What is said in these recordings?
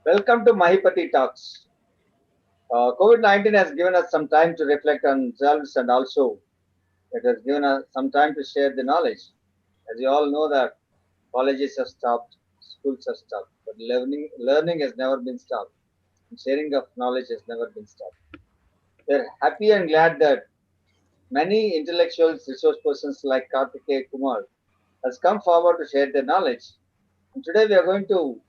Welcome to Maheepathi Talks. COVID-19 has given us some time to reflect on ourselves and also it has given us some time to share the knowledge. As you all know that colleges have stopped, schools have stopped, but learning has never been stopped. And sharing of knowledge has never been stopped. We're happy and glad that many intellectuals, resource persons like Karthikeya Kumar has come forward to share their knowledge. And today we are going to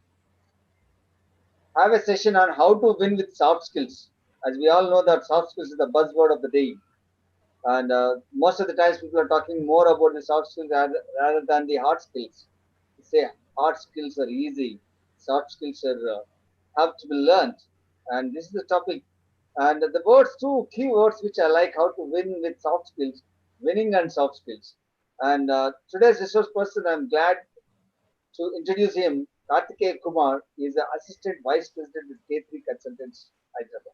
have a session on how to win with soft skills. As we all know that soft skills is the buzzword of the day, and most of the times people are talking more about the soft skills rather than the hard skills. They say hard skills are easy, soft skills are have to be learned, and this is the topic. And the words, two key words which I like: how to win with soft skills, winning and soft skills. And today's resource person, I'm glad to introduce him. Karthikeya Kumar is the Assistant Vice President with K3 Consultants, Hyderabad.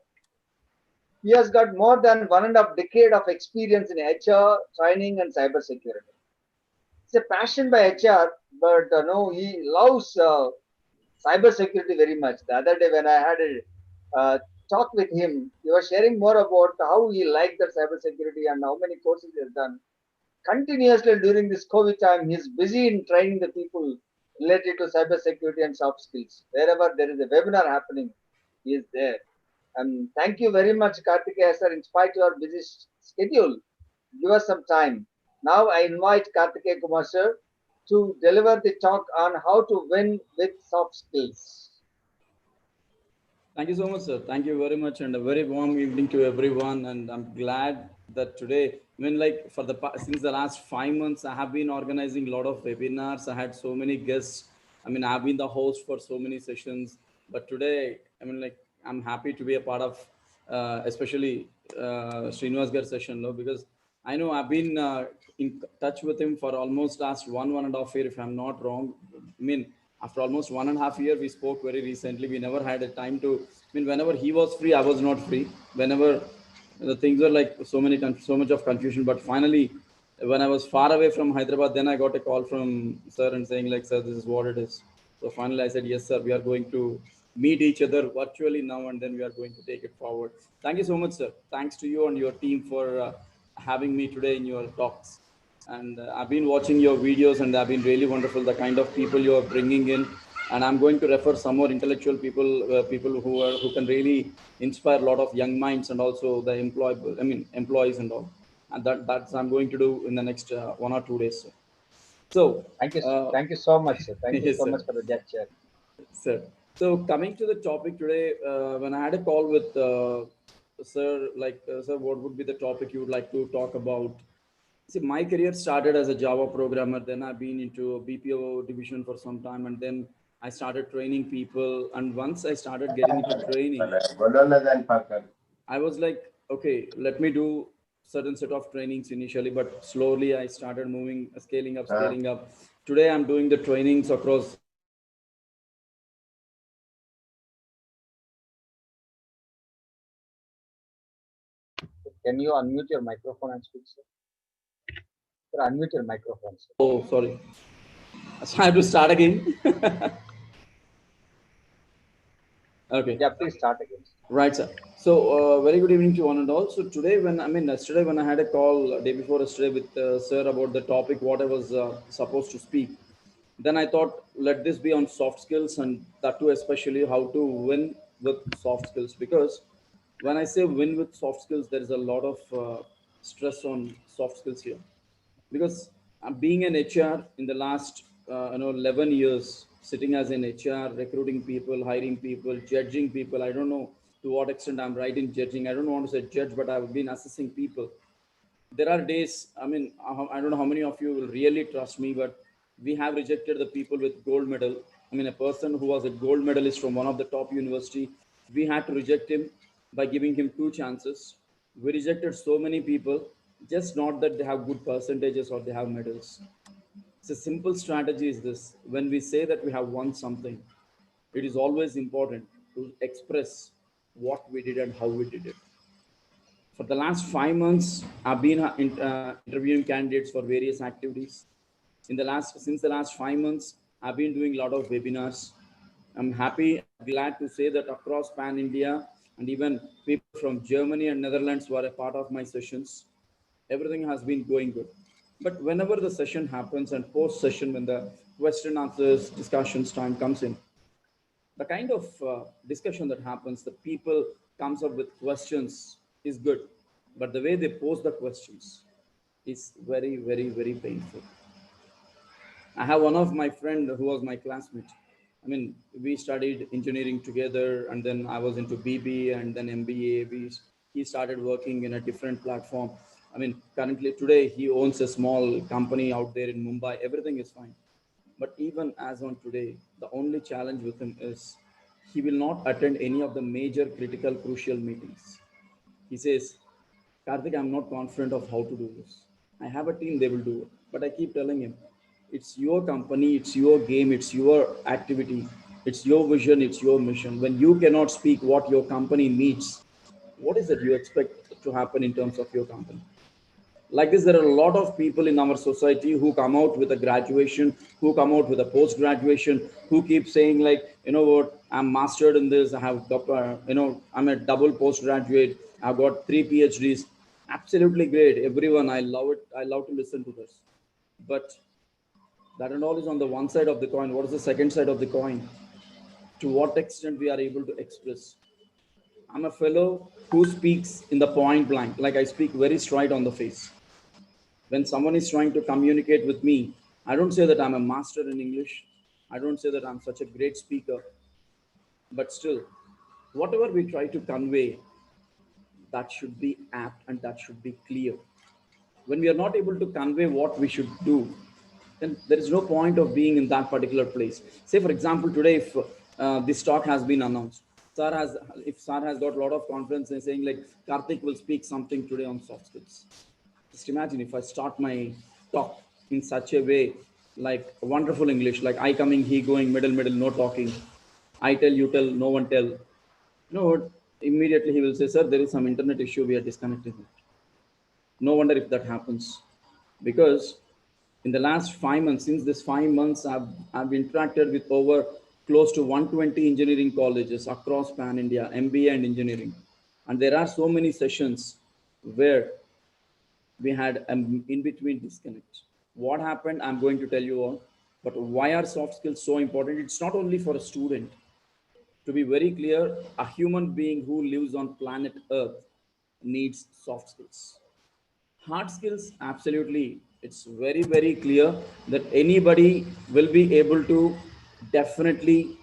He has got more than 1.5 decade of experience in HR, training, and cybersecurity. It's a passion by HR, but no, he loves cybersecurity very much. The other day when I had a talk with him, he was sharing more about how he liked the cybersecurity and how many courses he has done. Continuously during this COVID time, he is busy in training the people related to cybersecurity and soft skills. Wherever there is a webinar happening, he is there. And thank you very much, Karthikeya sir. In spite of your busy schedule, give us some time. Now I invite Karthikeya Kumar sir to deliver the talk on how to win with soft skills. Thank you so much, sir. Thank you very much, and a very warm evening to everyone. And I'm glad that today, like since the last 5 months, I have been organizing a lot of webinars. I had so many guests. I've been the host for so many sessions. But today, I'm happy to be a part of, especially Srinivas gar session, no, because I know I've been in touch with him for almost last 1.5 year, if I'm not wrong. After almost 1.5 year, we spoke very recently. We never had a time to. Whenever he was free, I was not free. Whenever the things were like so much of confusion. But finally, when I was far away from Hyderabad, then I got a call from sir and saying like, sir, this is what it is. So finally, I said, yes, sir. We are going to meet each other virtually now, and then we are going to take it forward. Thank you so much, sir. Thanks to you and your team for having me today in your talks. And I've been watching your videos, and they've been really wonderful. The kind of people you are bringing in, and I'm going to refer some more intellectual people, people who can really inspire a lot of young minds, and also the employees and all. And that's I'm going to do in the next 1 or 2 days. So, uh, Thank you so much, sir. Thank you yes, so sir. much for the gesture. Sir. So coming to the topic today, when I had a call with sir, sir, what would be the topic you would like to talk about? See, my career started as a Java programmer. Then I've been into a BPO division for some time, and then I started training people. And once I started getting into training, I was like, okay, let me do certain set of trainings initially, but slowly I started moving, scaling up, scaling up. Today I'm doing the trainings across Can you unmute your microphone and speak, sir? Sir, unmute your microphone, sir. Oh, sorry. So I have to start again. Okay. Yeah, please start again. Right, sir. So, very good evening to one and all. So today, yesterday when I had a call day before yesterday with sir about the topic what I was supposed to speak, then I thought let this be on soft skills, and that too especially how to win with soft skills, because when I say win with soft skills, there is a lot of stress on soft skills here, because I'm being an HR in the last 11 years, sitting as an HR, recruiting people, hiring people, judging people. I don't know to what extent I'm right in judging. I don't want to say judge, but I've been assessing people. There are days. I don't know how many of you will really trust me, but we have rejected the people with gold medal. A person who was a gold medalist from one of the top university, we had to reject him by giving him two chances. We rejected so many people, just not that they have good percentages or they have medals. It's a simple strategy is this: when we say that we have won something, it is always important to express what we did and how we did it. For the last 5 months, I've been interviewing candidates for various activities. Since the last 5 months, I've been doing a lot of webinars. I'm happy and glad to say that across Pan India and even people from Germany and Netherlands were a part of my sessions. Everything has been going good. But whenever the session happens and post session, when the question answers discussions time comes in, the kind of discussion that happens, the people comes up with questions is good, but the way they pose the questions is very, very, very painful. I have one of my friend who was my classmate. I mean, we studied engineering together, and then I was into BB and then MBA. He started working in a different platform. I mean, currently today he owns a small company out there in Mumbai. Everything is fine. But even as on today, the only challenge with him is he will not attend any of the major critical crucial meetings. He says, Karthik, I'm not confident of how to do this. I have a team, they will do it. But I keep telling him, it's your company, it's your game, it's your activity, it's your vision, it's your mission. When you cannot speak what your company needs, what is it you expect to happen in terms of your company? Like this, there are a lot of people in our society who come out with a graduation, who come out with a post graduation, who keep saying like, you know what, I'm mastered in this, I have I'm a double postgraduate, I've got 3 PhDs. Absolutely great, everyone, I love it, I love to listen to this. But that and all is on the one side of the coin. What is the second side of the coin? To what extent we are able to express? I'm a fellow who speaks in the point blank, like I speak very straight on the face. When someone is trying to communicate with me, I don't say that I'm a master in English, I don't say that I'm such a great speaker, but still, whatever we try to convey, that should be apt and that should be clear. When we are not able to convey what we should do, then there is no point of being in that particular place. Say for example, today, if this talk has been announced, sir has if sir has got a lot of confidence in saying like Karthik will speak something today on soft skills. Just imagine if I start my talk in such a way, like wonderful English, like I coming, he going, middle, middle, no talking. I tell, you tell, no one tell. You know what? Immediately he will say, sir, there is some internet issue, we are disconnected. No wonder if that happens. Because in the last 5 months, since this 5 months, I've interacted with over close to 120 engineering colleges across Pan India, MBA and engineering. And there are so many sessions where we had an in between disconnect. What happened? I'm going to tell you all. But why are soft skills so important? It's not only for a student. To be very clear, a human being who lives on planet Earth needs soft skills. Hard skills, absolutely. It's very, very clear that anybody will be able to definitely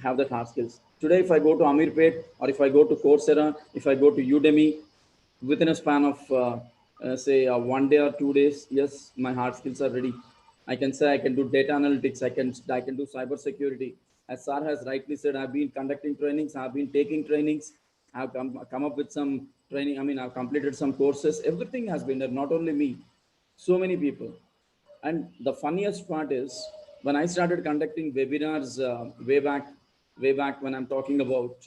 have that hard skills. Today, if I go to Amirpet or if I go to Coursera, if I go to Udemy, within a span of say 1 day or 2 days, yes, my hard skills are ready. I can say I can do data analytics, I can do cyber security. As Sar has rightly said, I've been conducting trainings, I've been taking trainings, I've come up with some training. I mean, I've completed some courses. Everything has been there, not only me, so many people. And the funniest part is when I started conducting webinars way back when I'm talking about,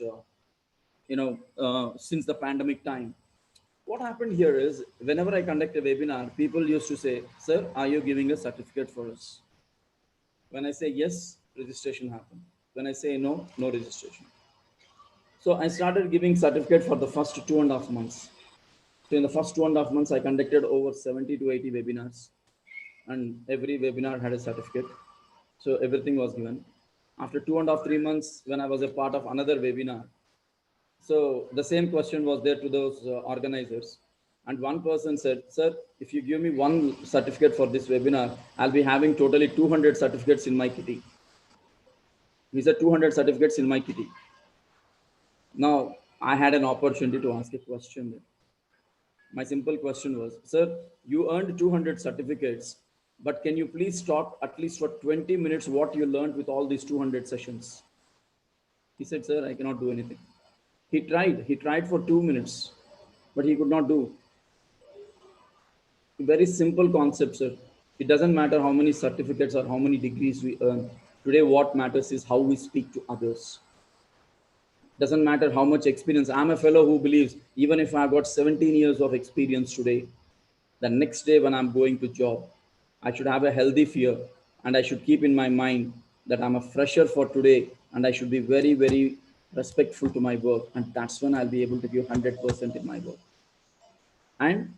since the pandemic time. What happened here is whenever I conduct a webinar, people used to say, sir, are you giving a certificate for us? When I say yes, registration happened. When I say no, no registration. So I started giving certificate for the first 2.5 months. So in the first 2.5 months, I conducted over 70 to 80 webinars, and every webinar had a certificate. So everything was given. After 2.5, 3 months, when I was a part of another webinar, so the same question was there to those organizers. And one person said, sir, if you give me one certificate for this webinar, I'll be having totally 200 certificates in my kitty. He said 200 certificates in my kitty. Now, I had an opportunity to ask a question there. My simple question was, sir, you earned 200 certificates, but can you please talk at least for 20 minutes what you learned with all these 200 sessions? He said, sir, I cannot do anything. He tried for 2 minutes, but he could not do. Very simple concept, sir. It doesn't matter how many certificates or how many degrees we earn. Today, what matters is how we speak to others. Doesn't matter how much experience. I'm a fellow who believes even if I've got 17 years of experience today, the next day when I'm going to job, I should have a healthy fear, and I should keep in my mind that I'm a fresher for today and I should be very, very respectful to my work, and that's when I'll be able to give 100% in my work. And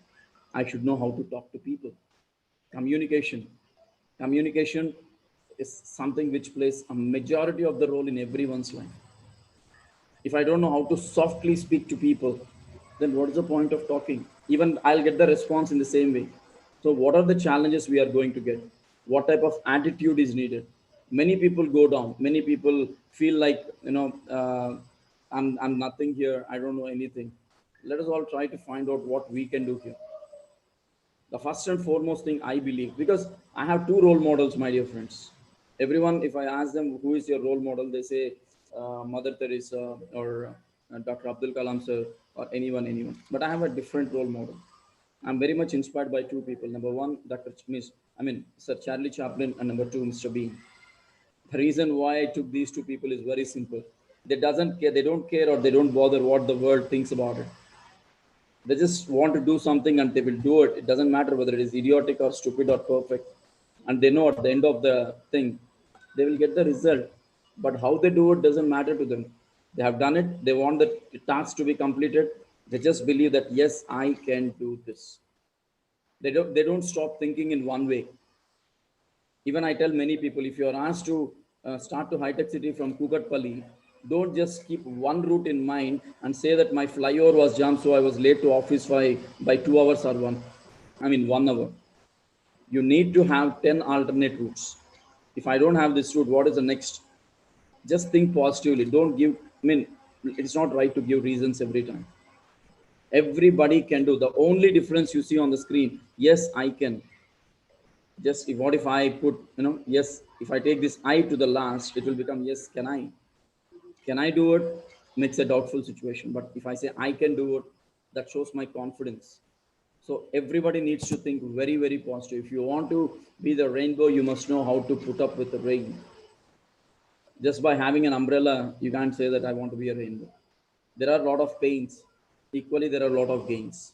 I should know how to talk to people. Communication communication is something which plays a majority of the role in everyone's life. If I don't know how to softly speak to people, then what is the point of talking? Even I'll get the response in the same way. So what are the challenges we are going to get? What type of attitude is needed? Many people go down, many people feel like, I'm nothing here, I don't know anything. Let us all try to find out what we can do here. The first and foremost thing I believe, because I have two role models, my dear friends. Everyone, if I ask them who is your role model, they say Mother Teresa or Dr. Abdul Kalam sir, or anyone. But I have a different role model. I'm very much inspired by two people. Number one, Sir Charlie Chaplin, and number two, Mr. Bean. The reason why I took these two people is very simple. They don't care, or they don't bother what the world thinks about it. They just want to do something and they will do it. It doesn't matter whether it is idiotic or stupid or perfect. And they know at the end of the thing, they will get the result. But how they do it doesn't matter to them. They have done it. They want the task to be completed. They just believe that, yes, I can do this. They don't stop thinking in one way. Even I tell many people, if you are asked to start to high tech city from Kukatpalli, don't just keep one route in mind and say that my flyover was jammed, so I was late to office by 2 hours or 1 hour. You need to have 10 alternate routes. If I don't have this route, what is the next? Just think positively. Don't give, it's not right to give reasons every time. Everybody can do. The only difference you see on the screen, yes, I can. Just if, what if I put, yes, if I take this I to the last, it will become yes, can I do it? Makes a doubtful situation. But if I say I can do it, that shows my confidence. So everybody needs to think very, very positive. If you want to be the rainbow, you must know how to put up with the rain. Just by having an umbrella, you can't say that I want to be a rainbow. There are a lot of pains. Equally, there are a lot of gains.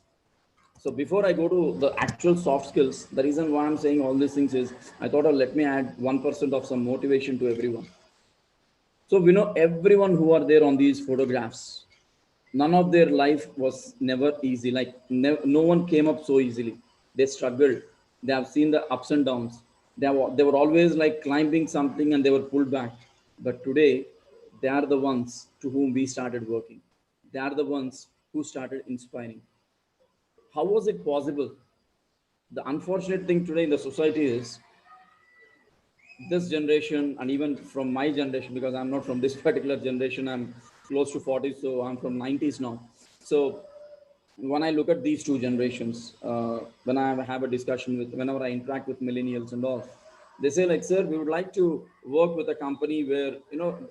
So before I go to the actual soft skills, the reason why I'm saying all these things is I thought, let me add 1% of some motivation to everyone. So we know everyone who are there on these photographs, none of their life was never easy. Like no one came up so easily. They struggled. They have seen the ups and downs. They were always like climbing something and they were pulled back. But today, they are the ones to whom we started working. They are the ones who started inspiring. How was it possible? The unfortunate thing today in the society is this generation, and even from my generation, because I'm not from this particular generation, I'm close to 40, so I'm from 90s now. So when I look at these two generations, when I have a discussion with, whenever I interact with millennials and all, they say like, sir, we would like to work with a company where,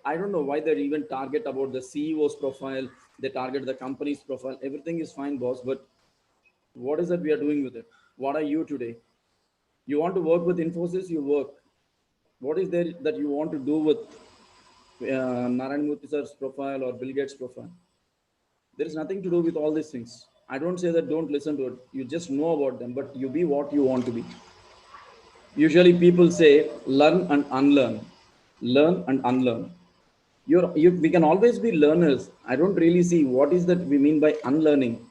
I don't know why they even target about the CEO's profile, they target the company's profile. Everything is fine, boss, but what is that we are doing with it? What are you today? You want to work with Infosys, you work. What is there that you want to do with Narayan Murthy sir's profile or Bill Gates' profile? There is nothing to do with all these things. I don't say that don't listen to it. You just know about them, but you be what you want to be. Usually people say learn and unlearn. Learn and unlearn. We can always be learners. I don't really see what is that we mean by unlearning.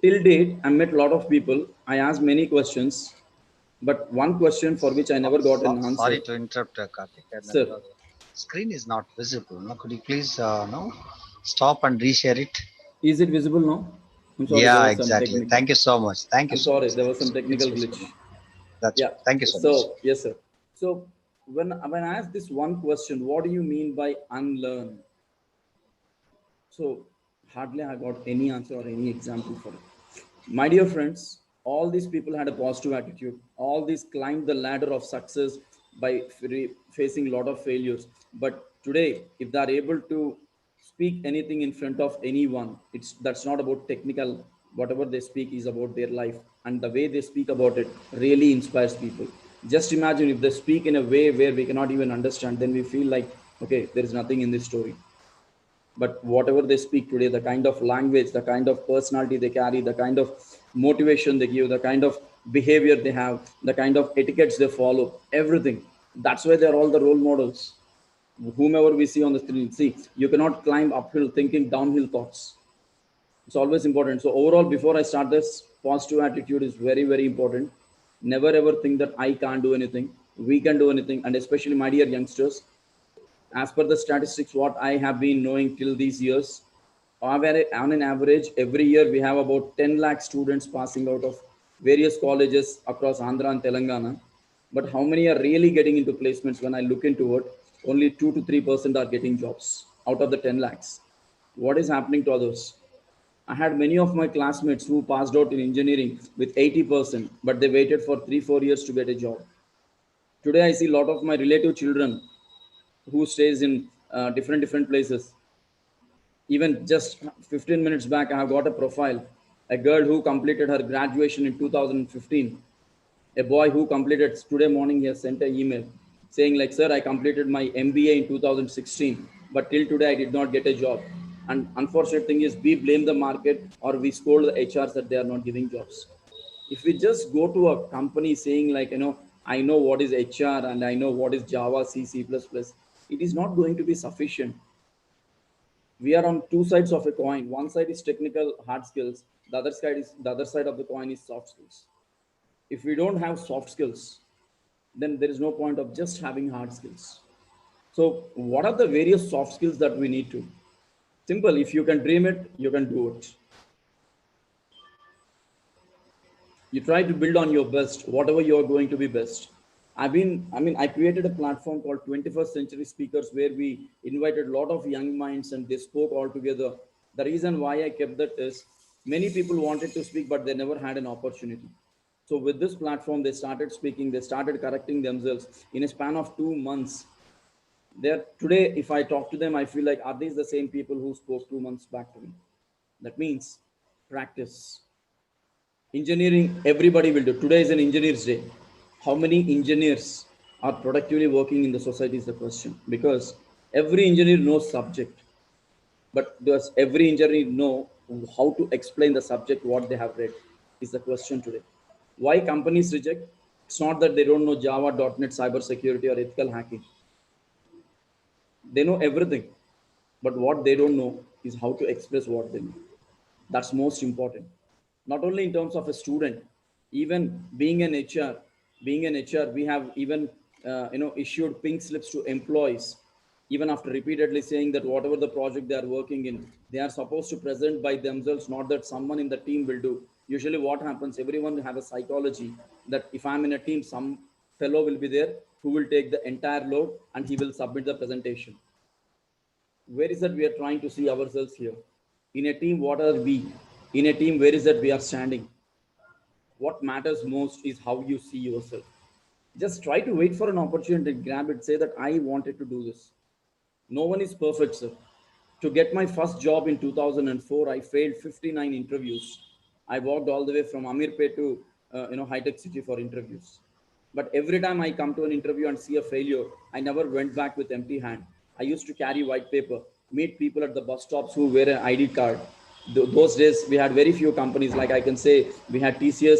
Till date, I met a lot of people. I asked many questions, but one question for which I never got an answer. Sorry to interrupt, Karthik. Sir, The screen is not visible. No? Could you please no stop and reshare it? is it visible now? I'm sorry, there Yeah, was some exactly. technical. Thank you so much. Thank you I'm so sorry, much. there was some technical It's visible glitch. now. That's Yeah. right. Thank you so much. So yes, sir. So when I ask this one question, what do you mean by unlearn? So hardly I got any answer or any example for it. My dear friends, all these people had a positive attitude. All these climbed the ladder of success by facing a lot of failures. But today, if they are able to speak anything in front of anyone, that's not about technical. Whatever they speak is about their life, and the way they speak about it really inspires people. Just imagine if they speak in a way where we cannot even understand, then we feel like, okay, there is nothing in this story. But whatever they speak today, the kind of language, the kind of personality they carry, the kind of motivation they give, the kind of behavior they have, the kind of etiquettes they follow, everything, that's why they're all the role models. whomever we see on the screen. See, you cannot climb uphill thinking downhill thoughts. It's always important. So overall, before I start this, positive attitude is very, very important. Never ever think that I can't do anything. We can do anything. And especially my dear youngsters, as per the statistics, what I have been knowing till these years, on an average, every year we have about 10 lakh students passing out of various colleges across Andhra and Telangana. But how many are really getting into placements? When I look into it, only 2 to 3% are getting jobs out of the 10 lakhs. What is happening to others? I had many of my classmates who passed out in engineering with 80%, but they waited for 3 4 years to get a job. Today, I see a lot of my relative children who stays in different places. Even just 15 minutes back, I have got a profile. A girl who completed her graduation in 2015. A boy who completed today morning, he has sent an email saying like, sir, I completed my MBA in 2016, but till today I did not get a job. And unfortunate thing is we blame the market or we scold the HRs that they are not giving jobs. If we just go to a company saying like, I know what is HR and I know what is Java, C++, it is not going to be sufficient. We are on two sides of a coin. One side is technical hard skills. The other side of the coin is soft skills. If we don't have soft skills, then there is no point of just having hard skills. So, what are the various soft skills that we need to? Simple. If you can dream it, you can do it. You try to build on your best, whatever you are going to be best. I created a platform called 21st Century Speakers where we invited a lot of young minds and they spoke all together. The reason why I kept that is many people wanted to speak but they never had an opportunity. So with this platform they started speaking, they started correcting themselves in a span of 2 months. They're today, if I talk to them, I feel like, are these the same people who spoke 2 months back to me? That means practice. Engineering, everybody will do. Today is an engineer's day. How many engineers are productively working in the society is the question. Because every engineer knows subject, but does every engineer know how to explain the subject what they have read is the question today. Why companies reject? It's not that they don't know Java, .NET, cyber security, or ethical hacking. They know everything, but what they don't know is how to express what they know. That's most important. Not only in terms of a student, even being an HR, we have even issued pink slips to employees. Even after repeatedly saying that whatever the project they are working in, they are supposed to present by themselves, not that someone in the team will do. Usually, what happens? Everyone have a psychology that if I'm in a team, some fellow will be there who will take the entire load and he will submit the presentation. Where is that we are trying to see ourselves here? In a team, what are we? In a team, where is that we are standing? What matters most is how you see yourself. Just try to wait for an opportunity, grab it, say that I wanted to do this. No one is perfect, sir. To get my first job in 2004, I failed 59 interviews. I walked all the way from Amirpet to high tech city for interviews. But every time I come to an interview and see a failure, I never went back with empty hand. I used to carry white paper, meet people at the bus stops who wear an ID card. Those days, we had very few companies. Like I can say, we had TCS,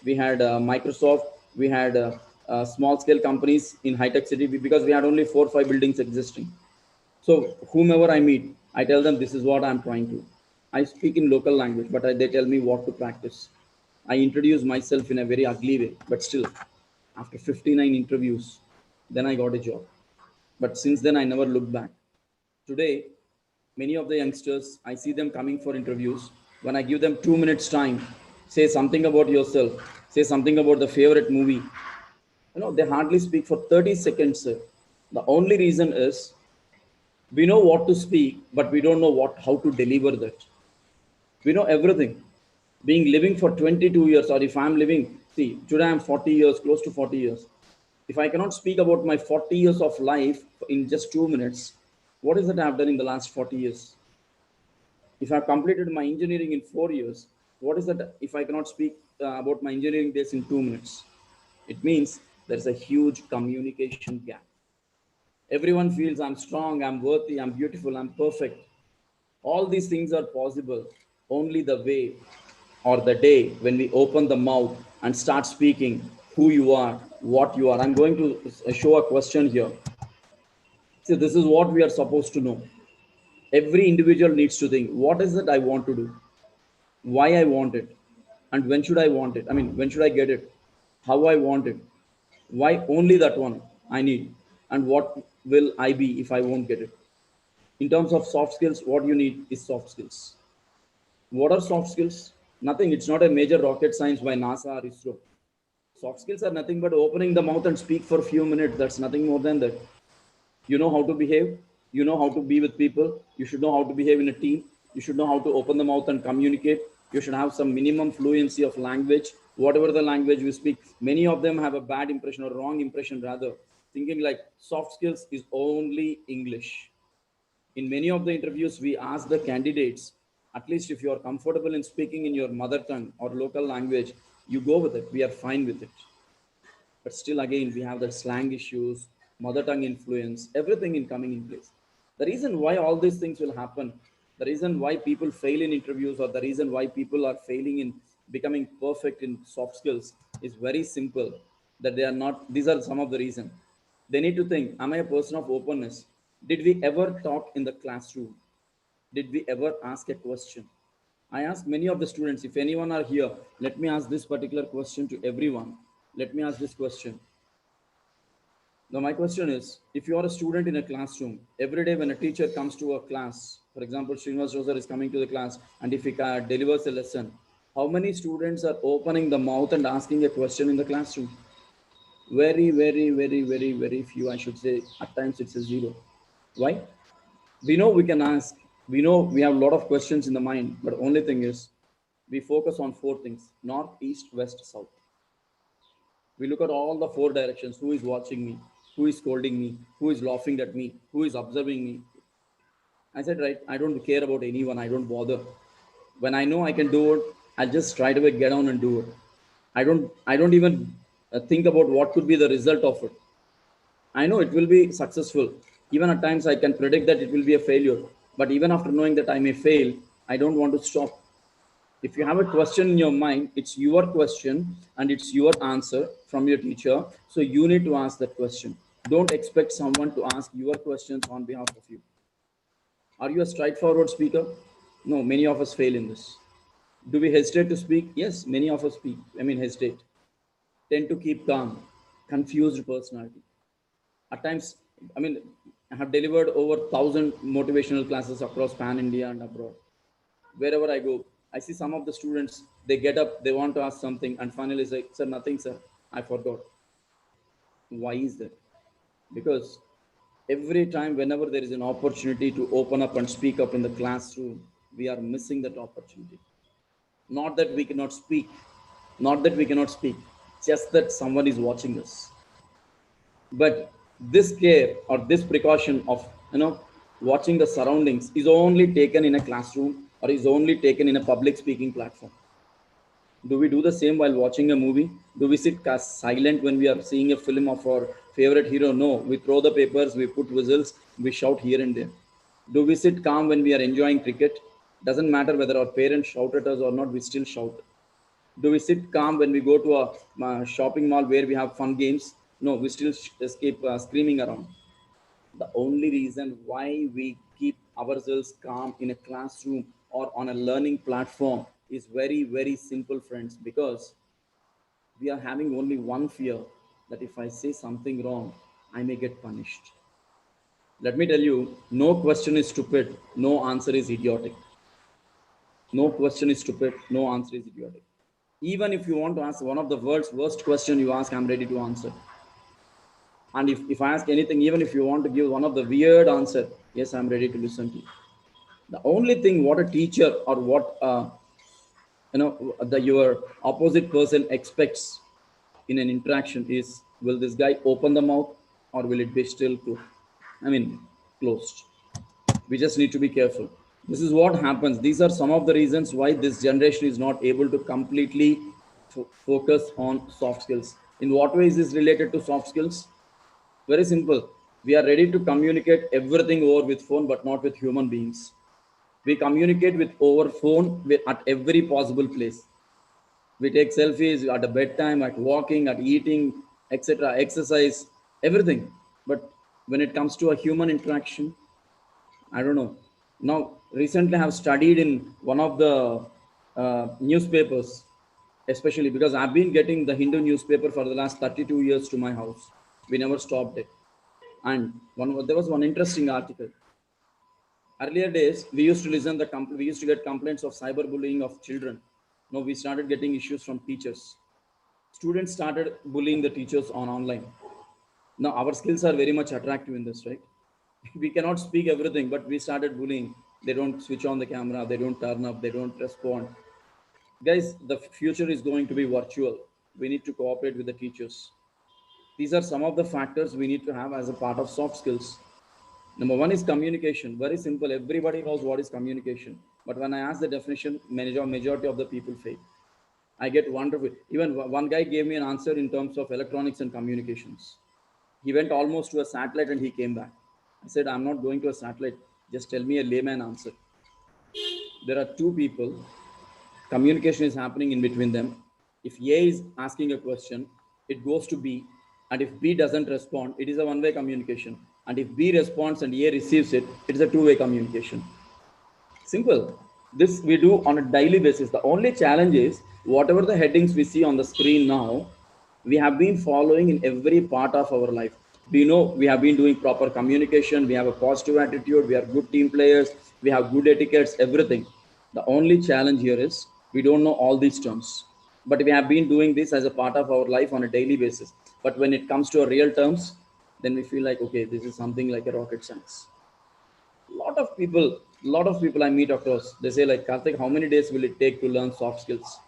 we had Microsoft, we had small scale companies in high tech city because we had only 4 or 5 buildings existing. So whomever I meet, I tell them this is what I'm trying to. I speak in local language, but they tell me what to practice. I introduce myself in a very ugly way, but still, after 59 interviews, then I got a job. But since then, I never looked back. Today, many of the youngsters, I see them coming for interviews. When I give them 2 minutes time, say something about yourself, say something about the favorite movie. They hardly speak for 30 seconds. Sir. The only reason is we know what to speak, but we don't know how to deliver that. We know everything. Being living for 22 years, or if I'm living, see, today I'm 40 years, close to 40 years. If I cannot speak about my 40 years of life in just 2 minutes, what is it I've done in the last 40 years? If I've completed my engineering in 4 years, what is that if I cannot speak about my engineering days in 2 minutes? It means there's a huge communication gap. Everyone feels I'm strong, I'm worthy, I'm beautiful, I'm perfect. All these things are possible only the way or the day when we open the mouth and start speaking who you are, what you are. I'm going to show a question here. See, this is what we are supposed to know. Every individual needs to think, what is it I want to do? Why I want it? And when should I want it? I mean, when should I get it? How I want it? Why only that one I need? And what will I be if I won't get it? In terms of soft skills, what you need is soft skills. What are soft skills? Nothing. It's not a major rocket science by NASA or ISRO. Soft skills are nothing but opening the mouth and speak for a few minutes. That's nothing more than that. You know how to behave. You know how to be with people. You should know how to behave in a team. You should know how to open the mouth and communicate. You should have some minimum fluency of language, whatever the language you speak. Many of them have a bad impression or wrong impression, rather, thinking like soft skills is only English. In many of the interviews, we ask the candidates, at least if you are comfortable in speaking in your mother tongue or local language, you go with it. We are fine with it. But still, again, we have that slang issues, mother tongue influence, everything in coming in place. The reason why all these things will happen, the reason why people fail in interviews, or the reason why people are failing in becoming perfect in soft skills is very simple. That they are not, these are some of the reasons. They need to think, am I a person of openness? Did we ever talk in the classroom? Did we ever ask a question? I ask many of the students, if anyone are here, let me ask this particular question to everyone. Let me ask this question. Now, my question is, if you are a student in a classroom, every day when a teacher comes to a class, for example, Srinivas rao is coming to the class, and if he delivers a lesson, how many students are opening the mouth and asking a question in the classroom? Very, very, very, very, very few, I should say. At times it's a zero. Why? We know we can ask. We know we have a lot of questions in the mind, but only thing is, we focus on four things: north, east, west, south. We look at all the four directions: who is watching me, who is scolding me, who is laughing at me, who is observing me. I said, right, I don't care about anyone, I don't bother. When I know I can do it, I'll just straight away get on and do it. I don't even think about what could be the result of it. I know it will be successful. Even at times I can predict that it will be a failure. But even after knowing that I may fail, I don't want to stop. If you have a question in your mind, it's your question and it's your answer from your teacher. So you need to ask that question. Don't expect someone to ask your questions on behalf of you. Are you a straightforward speaker? No, many of us fail in this. Do we hesitate to speak? Yes, many of us speak. Hesitate. Tend to keep calm. Confused personality. At times, I mean, I have delivered over 1,000 motivational classes across pan India and abroad. Wherever I go, I see some of the students, they get up, they want to ask something, and finally say, sir, nothing, sir, I forgot. Why is that? Because every time, whenever there is an opportunity to open up and speak up in the classroom, we are missing that opportunity. Not that we cannot speak, not that we cannot speak, just that someone is watching us. But this care or this precaution of watching the surroundings is only taken in a classroom or is only taken in a public speaking platform. Do we do the same while watching a movie? Do we sit silent when we are seeing a film of our favorite hero? No, we throw the papers, we put whistles, we shout here and there. Do we sit calm when we are enjoying cricket? Doesn't matter whether our parents shout at us or not, we still shout. Do we sit calm when we go to a shopping mall where we have fun games? No, we still escape screaming around. The only reason why we keep ourselves calm in a classroom or on a learning platform is very, very simple, friends, because we are having only one fear, that if I say something wrong, I may get punished. Let me tell you, no question is stupid, no answer is idiotic. No question is stupid, no answer is idiotic. Even if you want to ask one of the world's worst question you ask, I'm ready to answer. And if I ask anything, even if you want to give one of the weird answer, yes, I'm ready to listen to you. The only thing what a teacher or what the your opposite person expects in an interaction is, will this guy open the mouth or will it be still I mean closed? We just need to be careful. This is what happens. These are some of the reasons why this generation is not able to completely focus on soft skills. In what way is this related to soft skills? Very simple. We are ready to communicate everything over with phone, but not with human beings. We communicate with over phone at every possible place. We take selfies at a bedtime, at walking, at eating, etc., exercise, everything. But When it comes to a human interaction, I don't know. Now recently I have studied in one of the newspapers, especially because I've been getting the Hindu newspaper for the last 32 years to my house. We never stopped it. And there was one interesting article. Earlier days, we used to we used to get complaints of cyberbullying of children. Now we started getting issues from teachers. Students started bullying the teachers on online. Now our skills are very much attractive in this, right? We cannot speak everything, but we started bullying. They don't switch on the camera, they don't turn up, they don't respond. Guys, the future is going to be virtual. We need to cooperate with the teachers. These are some of the factors we need to have as a part of soft skills. Number one is communication. Very simple. Everybody knows what is communication. But when I ask the definition, majority of the people fail. I get wonderful. Even one guy gave me an answer in terms of electronics and communications. He went almost to a satellite and he came back. I said, I'm not going to a satellite. Just tell me a layman answer. There are two people. Communication is happening in between them. If A is asking a question, it goes to B. And if B doesn't respond, it is a one-way communication. And if B responds and A receives it, it is a two-way communication. Simple. This we do on a daily basis. The only challenge is whatever the headings we see on the screen now, we have been following in every part of our life. We know we have been doing proper communication, we have a positive attitude, we are good team players, we have good etiquettes, everything. The only challenge here is we don't know all these terms. But we have been doing this as a part of our life on a daily basis. But when it comes to a real terms, then we feel like, okay, this is something like a rocket science. Lot of people I meet across, they say like, Karthik, how many days will it take to learn soft skills?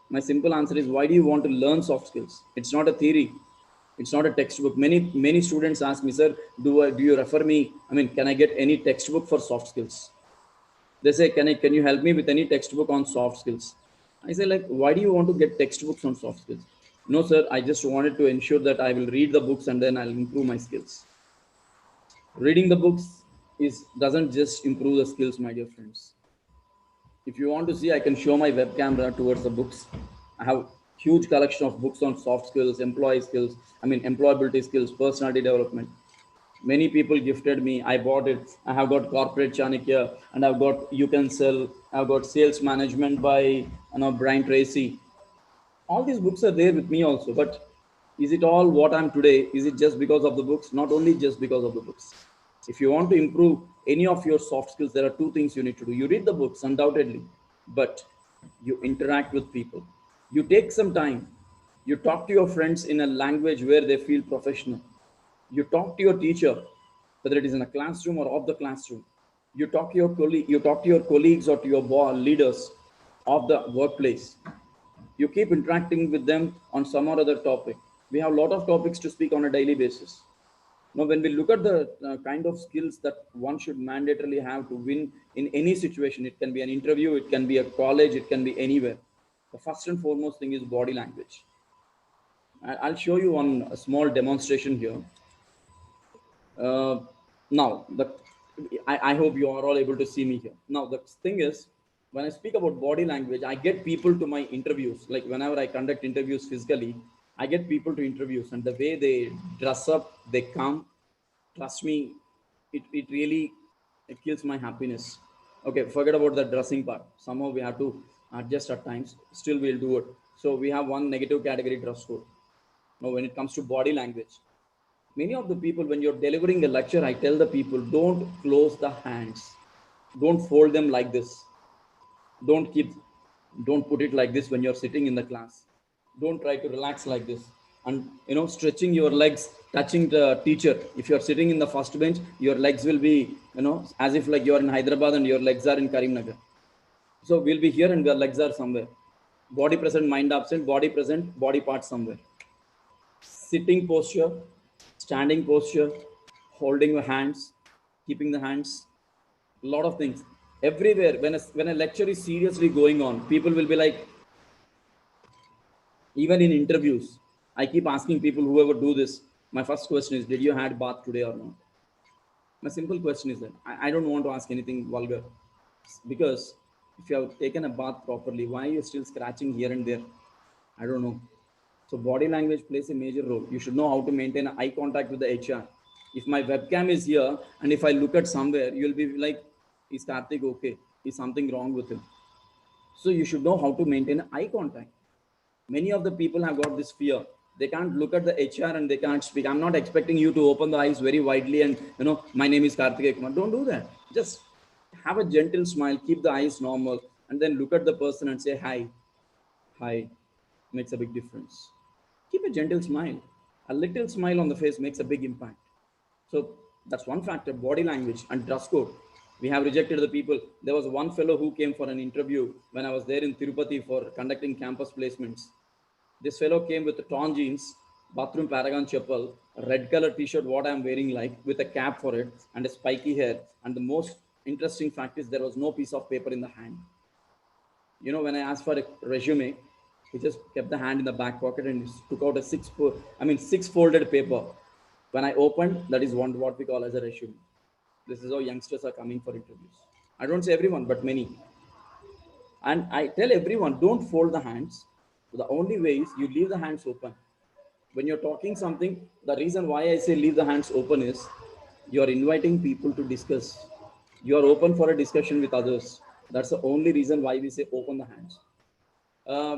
My simple answer is, why do you want to learn soft skills? It's not a theory, it's not a textbook. Many students ask me, sir, do you refer me, I mean, can I get any textbook for soft skills? They say, can you help me with any textbook on soft skills? I say, like, why do you want to get textbooks on soft skills? No sir, I just wanted to ensure that I will read the books and then I'll improve my skills. Reading the books is doesn't just improve the skills, my dear friends. If you want to see, I can show my web camera towards the books. I have huge collection of books on soft skills, employee skills, I mean employability skills, personality development. Many people gifted me. I bought it. I have got corporate Chanakya, and I've got You Can Sell. I've got sales management by Brian Tracy. All these books are there with me also. But is it all what I'm today? Is it just because of the books? Not only just because of the books. If you want to improve any of your soft skills, there are two things you need to do. You read the books, undoubtedly, but you interact with people. You take some time. You talk to your friends in a language where they feel professional. You talk to your teacher, whether it is in a classroom or off the classroom. You talk to your colleagues or to your leaders of the workplace. You keep interacting with them on some or other topic. We have a lot of topics to speak on a daily basis. Now, when we look at the kind of skills that one should mandatorily have to win in any situation, it can be an interview, it can be a college, it can be anywhere. The first and foremost thing is body language. I'll show you one small demonstration here. Uh, now, I hope you are all able to see me here. Now, the thing is, when I speak about body language, I get people to my interviews. Like whenever I conduct interviews physically, I get people to interviews, and the way they dress up, they come. Trust me, it really it kills my happiness. Okay, forget about the dressing part. Somehow we have to adjust at times. Still, we'll do it. So we have one negative category dress code. Now, when it comes to body language, many of the people, when you're delivering a lecture, I tell the people, don't close the hands, don't fold them like this, don't keep don't put it like this when you're sitting in the class. Don't try to relax like this, and stretching your legs, touching the teacher. If you're sitting in the first bench, your legs will be as if like you're in Hyderabad and your legs are in Karimnagar. So we'll be here and your legs are somewhere. Body present, mind absent. Body present, body part somewhere. Sitting posture, standing posture, holding your hands, keeping the hands, a lot of things. Everywhere, when a lecture is seriously going on, people will be like, even in interviews, I keep asking people, whoever do this, my first question is, did you had bath today or not? My simple question is that I don't want to ask anything vulgar, because if you have taken a bath properly, why are you still scratching here and there? I don't know. So body language plays a major role. You should know how to maintain eye contact with the HR. If my webcam is here and if I look at somewhere, you'll be like, is Karthik okay? Is something wrong with him? So you should know how to maintain eye contact. Many of the people have got this fear. They can't look at the HR and they can't speak. I'm not expecting you to open the eyes very widely and, my name is Karthikeya Kumar. Don't do that. Just have a gentle smile, keep the eyes normal, and then look at the person and say hi. Hi. Makes a big difference. Keep a gentle smile. A little smile on the face makes a big impact. So that's one factor, body language and dress code. We have rejected the people. There was one fellow who came for an interview when I was there in Tirupati for conducting campus placements. This fellow came with torn jeans, bathroom paragon chappal, red color t-shirt, what I'm wearing like, with a cap for it, and a spiky hair. And the most interesting fact is there was no piece of paper in the hand. When I asked for a resume, he just kept the hand in the back pocket and took out a six folded paper. When I opened, that is what we call as a resume. This is how youngsters are coming for interviews. I don't say everyone, but many. And I tell everyone, don't fold the hands. The only way is you leave the hands open. When you're talking something, the reason why I say leave the hands open is you're inviting people to discuss. You are open for a discussion with others. That's the only reason why we say open the hands.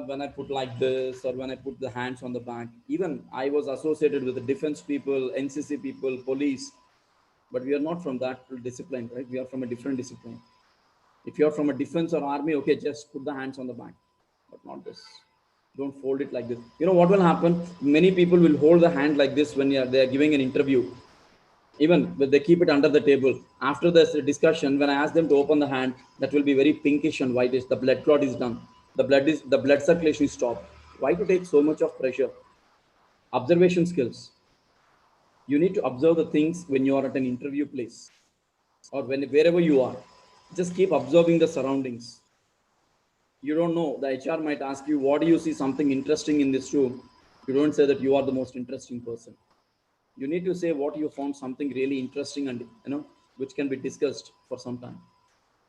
When I put like this or when I put the hands on the back, even I was associated with the defense people, NCC people, police, but we are not from that discipline, right? We are from a different discipline. If you're from a defense or army, okay, just put the hands on the back, but not this. Don't fold it like this. You know what will happen? Many people will hold the hand like this when they are giving an interview. Even when they keep it under the table. After this discussion, when I ask them to open the hand, that will be very pinkish and whitish. The blood clot is done. The blood circulation is stopped. Why to take so much of pressure? Observation skills. You need to observe the things when you are at an interview place or wherever you are. Just keep observing the surroundings. You don't know. The HR might ask you, what do you see something interesting in this room? You don't say that you are the most interesting person. You need to say what you found something really interesting and which can be discussed for some time.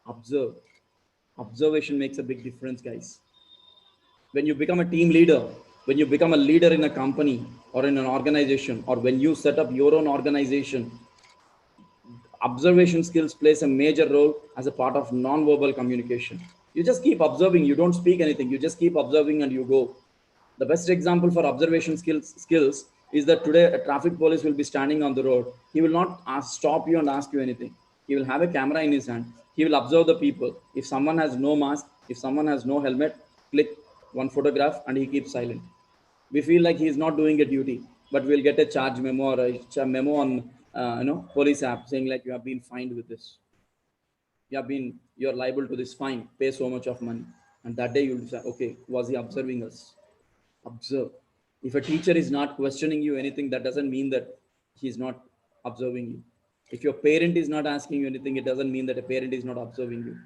Observe. Observation makes a big difference, guys. When you become a team leader, when you become a leader in a company or in an organization, or when you set up your own organization, observation skills plays a major role as a part of non-verbal communication. You just keep observing, you don't speak anything, you just keep observing and you go. The best example for observation skills is that today a traffic police will be standing on the road. He will not stop you and ask you anything. He will have a camera in his hand. He will observe the people. If someone has no mask, if someone has no helmet, click one photograph and he keeps silent. We feel like he is not doing a duty, but we'll get a charge memo or a memo on police app saying like you have been fined with this. You're liable to this fine. Pay so much of money, and that day you'll say, okay, was he observing us? Observe. If a teacher is not questioning you anything, that doesn't mean that he's not observing you. If your parent is not asking you anything, it doesn't mean that a parent is not observing you.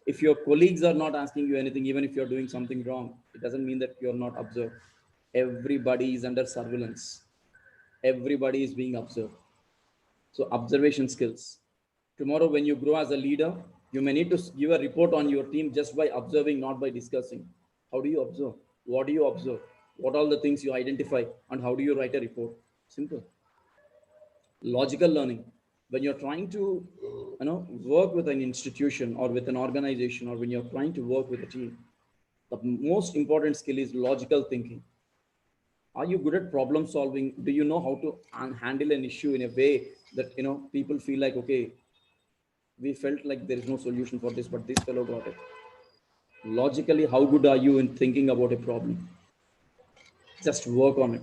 If your colleagues are not asking you anything, even if you're doing something wrong, it doesn't mean that you're not observed. Everybody is under surveillance. Everybody is being observed. So observation skills. Tomorrow, when you grow as a leader, you may need to give a report on your team just by observing, not by discussing. How do you observe? What do you observe? What are the things you identify? And how do you write a report? Simple. Logical learning. When you're trying to work with an institution or with an organization, or when you're trying to work with a team, the most important skill is logical thinking. Are you good at problem solving? Do you know how to handle an issue in a way that people feel like, okay, we felt like there is no solution for this, but this fellow got it. Logically, how good are you in thinking about a problem? Just work on it.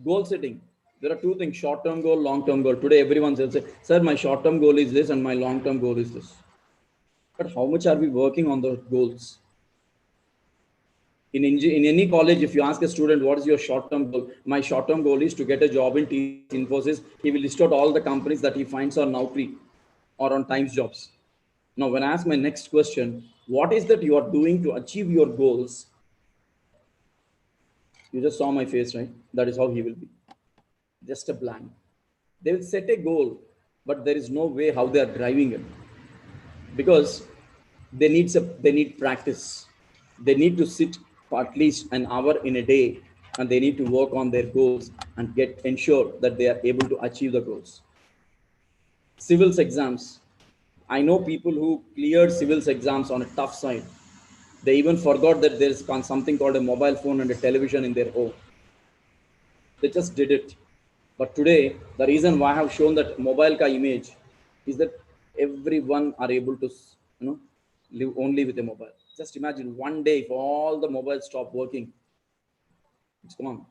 Goal setting. There are two things: short-term goal, long-term goal. Today, everyone says, "Sir, my short-term goal is this, and my long-term goal is this." But how much are we working on those goals? In any college, if you ask a student, what is your short-term goal? My short-term goal is to get a job in TCS, Infosys. He will list out all the companies that he finds on Naukri or on Times Jobs. Now, when I ask my next question, what is that you are doing to achieve your goals? You just saw my face, right? That is how he will be. Just a blank. They will set a goal, but there is no way how they are driving it, because they need practice. They need to sit for at least an hour in a day, and they need to work on their goals and ensure that they are able to achieve the goals. Civils exams. I know people who cleared civils exams on a tough side. They even forgot that there's something called a mobile phone and a television in their home. They just did it. But today, the reason why I have shown that mobile ka image is that everyone are able to, you know, live only with a mobile. Just imagine one day if all the mobiles stop working, it's gone.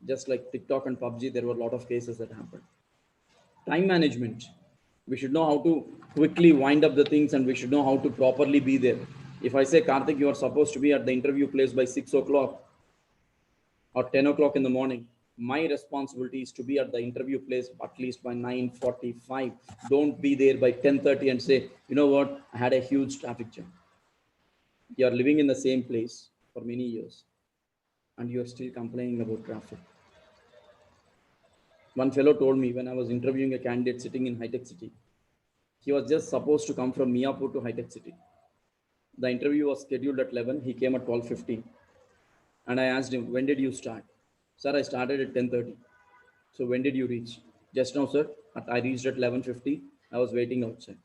Just like TikTok and PUBG, there were a lot of cases that happened. Time management. We should know how to quickly wind up the things, and we should know how to properly be there. If I say, Karthik, you are supposed to be at the interview place by 6 o'clock or 10 o'clock in the morning, my responsibility is to be at the interview place at least by 9:45. Don't be there by 10:30 and say, you know what, I had a huge traffic jam. You are living in the same place for many years and you are still complaining about traffic. One fellow told me when I was interviewing a candidate sitting in High Tech City, he was just supposed to come from Miapur to High Tech City. The interview was scheduled at 11. He came at 12:15. And I asked him, when did you start? Sir, I started at 10:30. So when did you reach? Just now, sir. I reached at 11:50. I was waiting outside.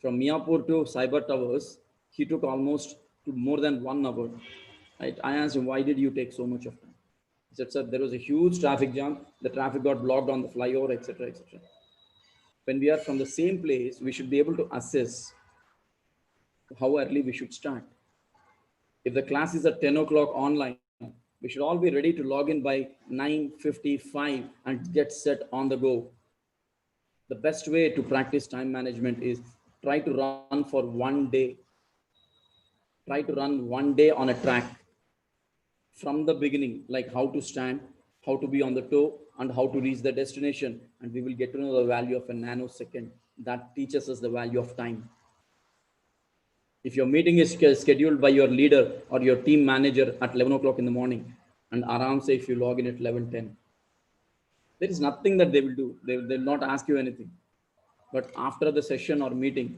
From Miapur to Cyber Towers, he took almost more than 1 hour. I asked him, why did you take so much of time? He said, sir, there was a huge traffic jam. The traffic got blocked on the flyover, etc., etc. When we are from the same place, we should be able to assess how early we should start. If the class is at 10 o'clock online, we should all be ready to log in by 9:55 and get set on the go. The best way to practice time management is try to run for one day. Try to run one day on a track from the beginning, like how to stand, how to be on the toe, and how to reach the destination. And we will get to know the value of a nanosecond. That teaches us the value of time. If your meeting is scheduled by your leader or your team manager at 11 o'clock in the morning, and around say if you log in at 11:10, there is nothing that they will do. They'll not ask you anything. But after the session or meeting,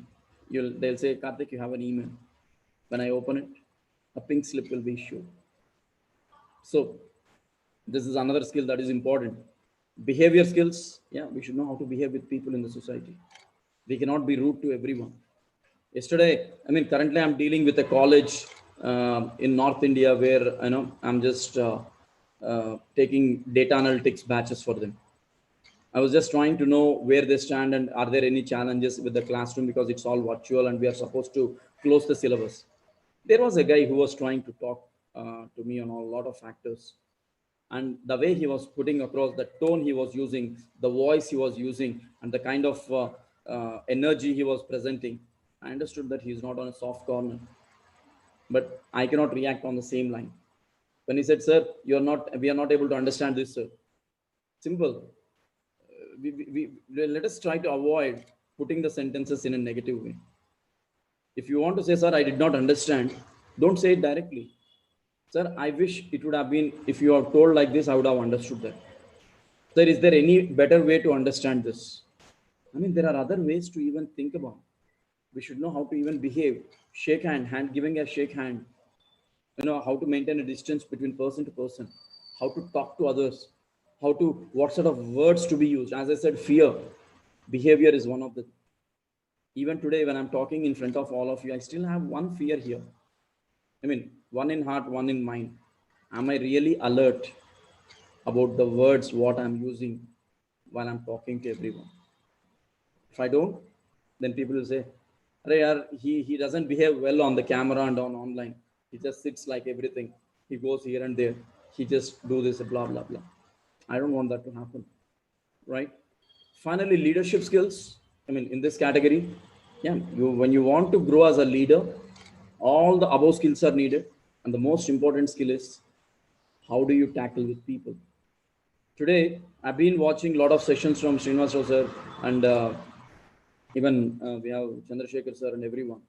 they'll say, Karthik, you have an email. When I open it, a pink slip will be issued. So this is another skill that is important. Behavior skills. Yeah, we should know how to behave with people in the society. We cannot be rude to everyone. Yesterday, currently I'm dealing with a college in North India where, I'm just taking data analytics batches for them. I was just trying to know where they stand and are there any challenges with the classroom because it's all virtual and we are supposed to close the syllabus. There was a guy who was trying to talk to me on a lot of factors. And the way he was putting across, the tone he was using, the voice he was using, and the kind of energy he was presenting, I understood that he's not on a soft corner. But I cannot react on the same line. When he said, sir, we are not able to understand this, sir. Simple. Let us try to avoid putting the sentences in a negative way. If you want to say, sir, I did not understand, don't say it directly. Sir, I wish it would have been, if you are told like this, I would have understood that. Sir, is there any better way to understand this? There are other ways to even think about. We should know how to even behave. Shake hand, giving a shake hand. How to maintain a distance between person to person. How to talk to others. What sort of words to be used. As I said, fear. Behavior is one of the. Even today, when I'm talking in front of all of you, I still have one fear here. One in heart, one in mind. Am I really alert about the words, what I'm using while I'm talking to everyone? If I don't, then people will say, he doesn't behave well on the camera and on online. He just sits like everything. He goes here and there. He just do this, blah, blah, blah. I don't want that to happen, right? Finally, leadership skills. In this category, yeah, when you want to grow as a leader, all the above skills are needed. And the most important skill is how do you tackle with people? Today, I've been watching a lot of sessions from Srinivas rao sir and even we have Chandrasekhar sir and everyone.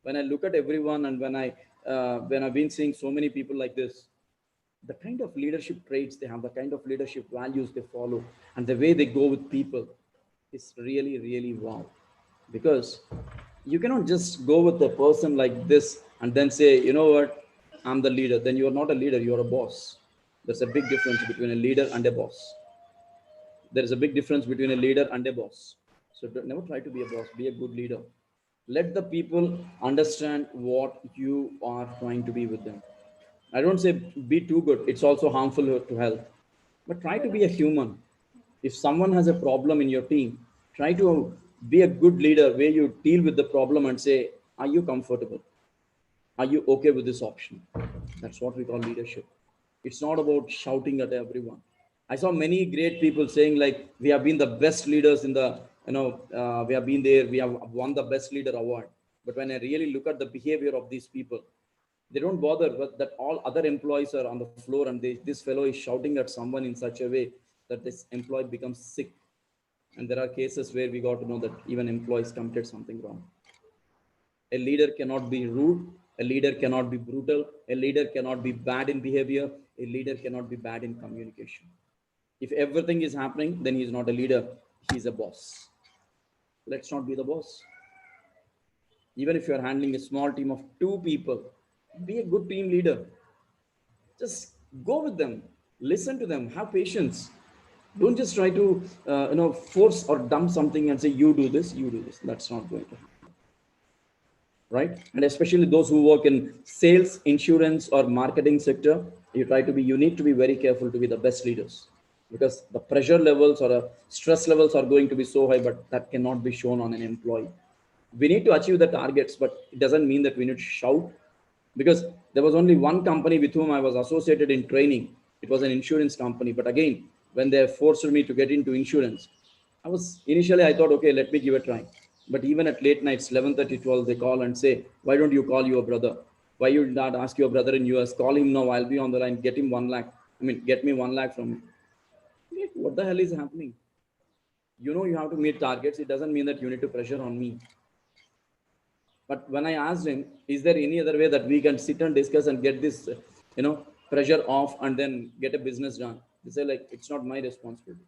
When I look at everyone and when I've been seeing so many people like this, the kind of leadership traits they have, the kind of leadership values they follow, and the way they go with people is really, really wow. Because you cannot just go with a person like this and then say, you know what, I'm the leader. Then you're not a leader, you're a boss. There's a big difference between a leader and a boss. There is a big difference between a leader and a boss. So never try to be a boss, be a good leader. Let the people understand what you are trying to be with them. I don't say be too good, it's also harmful to health. But try to be a human. If someone has a problem in your team, try to be a good leader where you deal with the problem and say, are you comfortable? Are you okay with this option? That's what we call leadership. It's not about shouting at everyone. I saw many great people saying like we have been the best leaders in the we have been there, we have won the best leader award. But when I really look at the behavior of these people, they don't bother. But that all other employees are on the floor and this fellow is shouting at someone in such a way that this employee becomes sick. And there are cases where we got to know that even employees committed something wrong. A leader cannot be rude. A leader cannot be brutal. A leader cannot be bad in behavior. A leader cannot be bad in communication. If everything is happening, then he's not a leader. He's a boss. Let's not be the boss. Even if you're handling a small team of two people, be a good team leader. Just go with them. Listen to them. Have patience. Don't just try to, force or dump something and say, you do this, you do this. That's not going to happen. Right? And especially those who work in sales, insurance, or marketing sector, you need to be very careful to be the best leaders, because the pressure levels or stress levels are going to be so high, but that cannot be shown on an employee. We need to achieve the targets, but it doesn't mean that we need to shout, because there was only one company with whom I was associated in training. It was an insurance company, but again, when they forced me to get into insurance, I thought, okay, let me give a try. But even at late nights, 11:30, 12, they call and say, why don't you call your brother? Why you not ask your brother in US? Call him now. I'll be on the line. Get him 1 lakh. Get me 1 lakh from him. Like, what the hell is happening? You have to meet targets. It doesn't mean that you need to pressure on me. But when I asked him, is there any other way that we can sit and discuss and get this, pressure off and then get a business done? They say like, it's not my responsibility.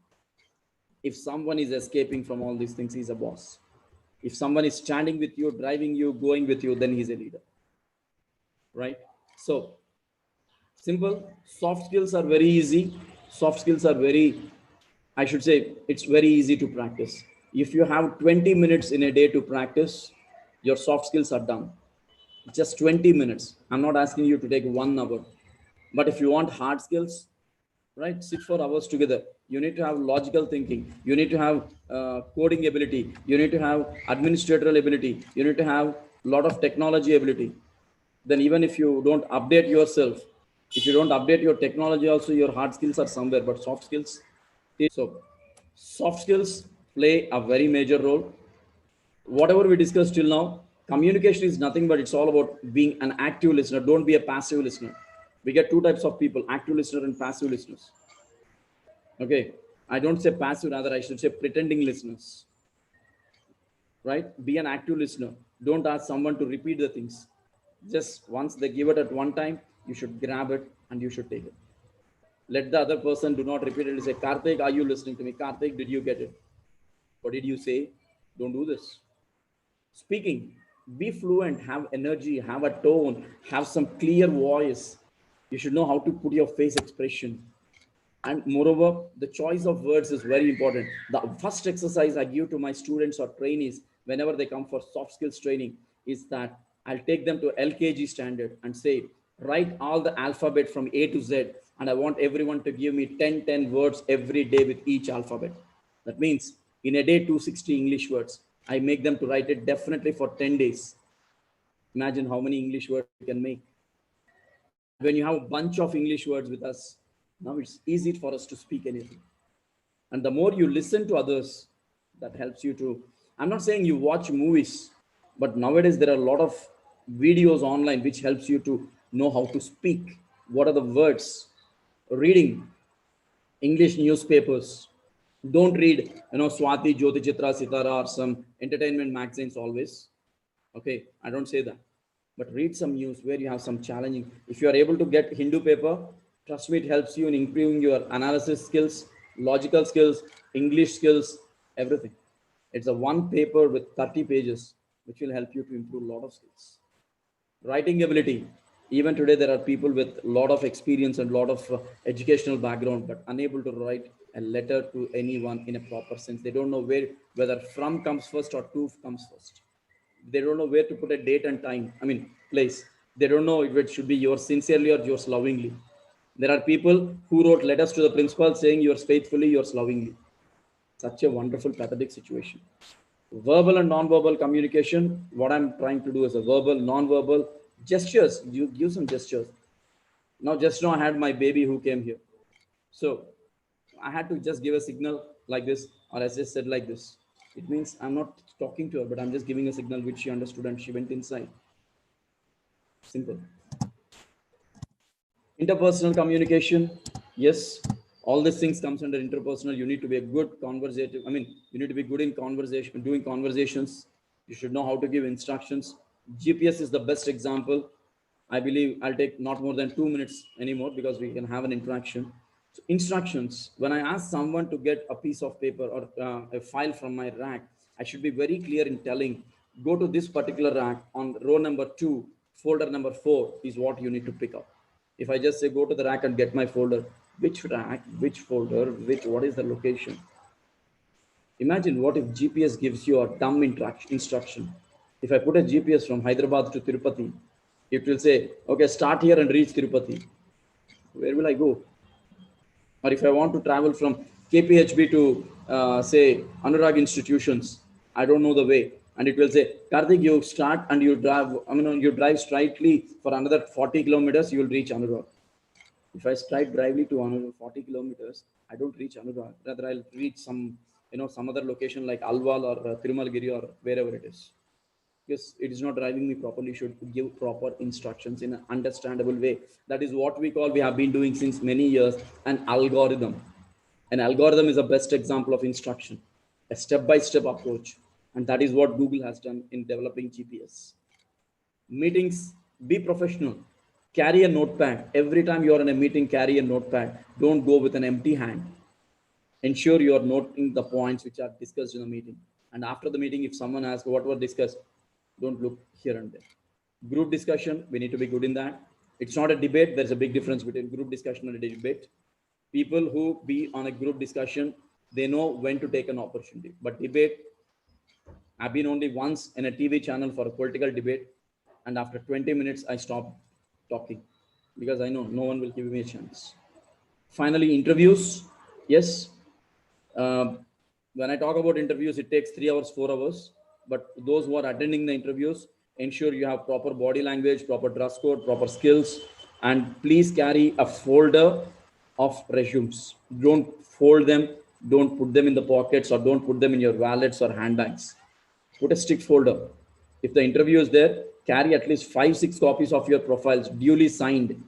If someone is escaping from all these things, he's a boss. If someone is standing with you, driving you, going with you, then he's a leader. Right? So simple. Soft skills are very easy. Soft skills are I should say, it's very easy to practice. If you have 20 minutes in a day to practice, your soft skills are done. Just 20 minutes. I'm not asking you to take 1 hour. But if you want hard skills, right, sit for hours together. You need to have logical thinking. You need to have coding ability. You need to have administrative ability. You need to have a lot of technology ability. Then even if you don't update yourself, if you don't update your technology also, your hard skills are somewhere, but soft skills. So soft skills play a very major role. Whatever we discussed till now, communication is nothing but it's all about being an active listener. Don't be a passive listener. We get two types of people: active listener and passive listeners. Okay, I don't say passive, rather I should say pretending listeners. Right? Be an active listener. Don't ask someone to repeat the things. Just once they give it at one time, you should grab it and you should take it. Let the other person do not repeat it. Say, Karthik, are you listening to me? Karthik, did you get it? What did you say? Don't do this. Speaking, be fluent, have energy, have a tone, have some clear voice. You should know how to put your face expression. And moreover, the choice of words is very important. The first exercise I give to my students or trainees whenever they come for soft skills training is that I'll take them to LKG standard and say, write all the alphabet from A to Z. And I want everyone to give me 10 words every day with each alphabet. That means in a day, 260 English words. I make them to write it definitely for 10 days. Imagine how many English words we can make. And when you have a bunch of English words with us, now it's easy for us to speak anything. And the more you listen to others, that helps you to. I'm not saying you watch movies, but nowadays there are a lot of videos online which helps you to know how to speak. What are the words? Reading English newspapers. Don't read, Swati, Jyoti, Chitra, Sitara, or some entertainment magazines always. Okay, I don't say that. But read some news where you have some challenging. If you are able to get Hindu paper, trust me, it helps you in improving your analysis skills, logical skills, English skills, everything. It's a one paper with 30 pages, which will help you to improve a lot of skills. Writing ability. Even today, there are people with a lot of experience and a lot of educational background, but unable to write. a letter to anyone in a proper sense. They don't know whether from comes first or to comes first. They don't know where to put a date and time. I mean, place. They don't know if it should be yours sincerely or yours lovingly. There are people who wrote letters to the principal saying yours faithfully, yours lovingly. Such a wonderful, pathetic situation. Verbal and non-verbal communication. What I'm trying to do is a verbal, non-verbal gestures. You give some gestures. Now, just now I had my baby who came here. So I had to just give a signal like this, or as I just said like this. It means I'm not talking to her, but I'm just giving a signal which she understood and she went inside. Simple. Interpersonal communication. Yes, all these things comes under interpersonal. You need to be a good conversative. I mean, you need to be good in conversation, doing conversations. You should know how to give instructions. GPS is the best example. I believe I'll take not more than 2 minutes anymore because we can have an interaction. So instructions, when I ask someone to get a piece of paper or a file from my rack, I should be very clear in telling, go to this particular rack on row number 2, folder number 4 is what you need to pick up. If I just say go to the rack and get my folder, which rack, which folder, which, what is the location? Imagine what if GPS gives you a dumb instruction. If I put a GPS from Hyderabad to Tirupati, it will say, okay, start here and reach Tirupati. Where will I go? Or if I want to travel from KPHB to, say, Anurag institutions, I don't know the way. And it will say, Karthik, you start and you drive, you drive straightly for another 40 kilometers, you will reach Anurag. If I strike drively to another 40 kilometers, I don't reach Anurag. Rather, I'll reach some other location like Alwal or Tirumalgiri or wherever it is. Because it is not driving me properly, should give proper instructions in an understandable way. That is what we have been doing since many years, an algorithm. An algorithm is the best example of instruction, a step-by-step approach. And that is what Google has done in developing GPS. Meetings, be professional. Carry a notepad. Every time you are in a meeting, carry a notepad. Don't go with an empty hand. Ensure you are noting the points which are discussed in the meeting. And after the meeting, if someone asks what was discussed, don't look here and there. Group discussion, we need to be good in that. It's not a debate. There's a big difference between group discussion and a debate. People who be on a group discussion, they know when to take an opportunity. But debate, I've been only once in a TV channel for a political debate, and after 20 minutes, I stopped talking because I know no one will give me a chance. Finally, interviews. Yes, uh, when I talk about interviews, it takes 3 hours, 4 hours. But those who are attending the interviews, ensure you have proper body language, proper dress code, proper skills, and please carry a folder of resumes. Don't fold them, don't put them in the pockets, or don't put them in your wallets or handbags. Put a stick folder. If the interview is there, carry at least 5, 6 copies of your profiles duly signed.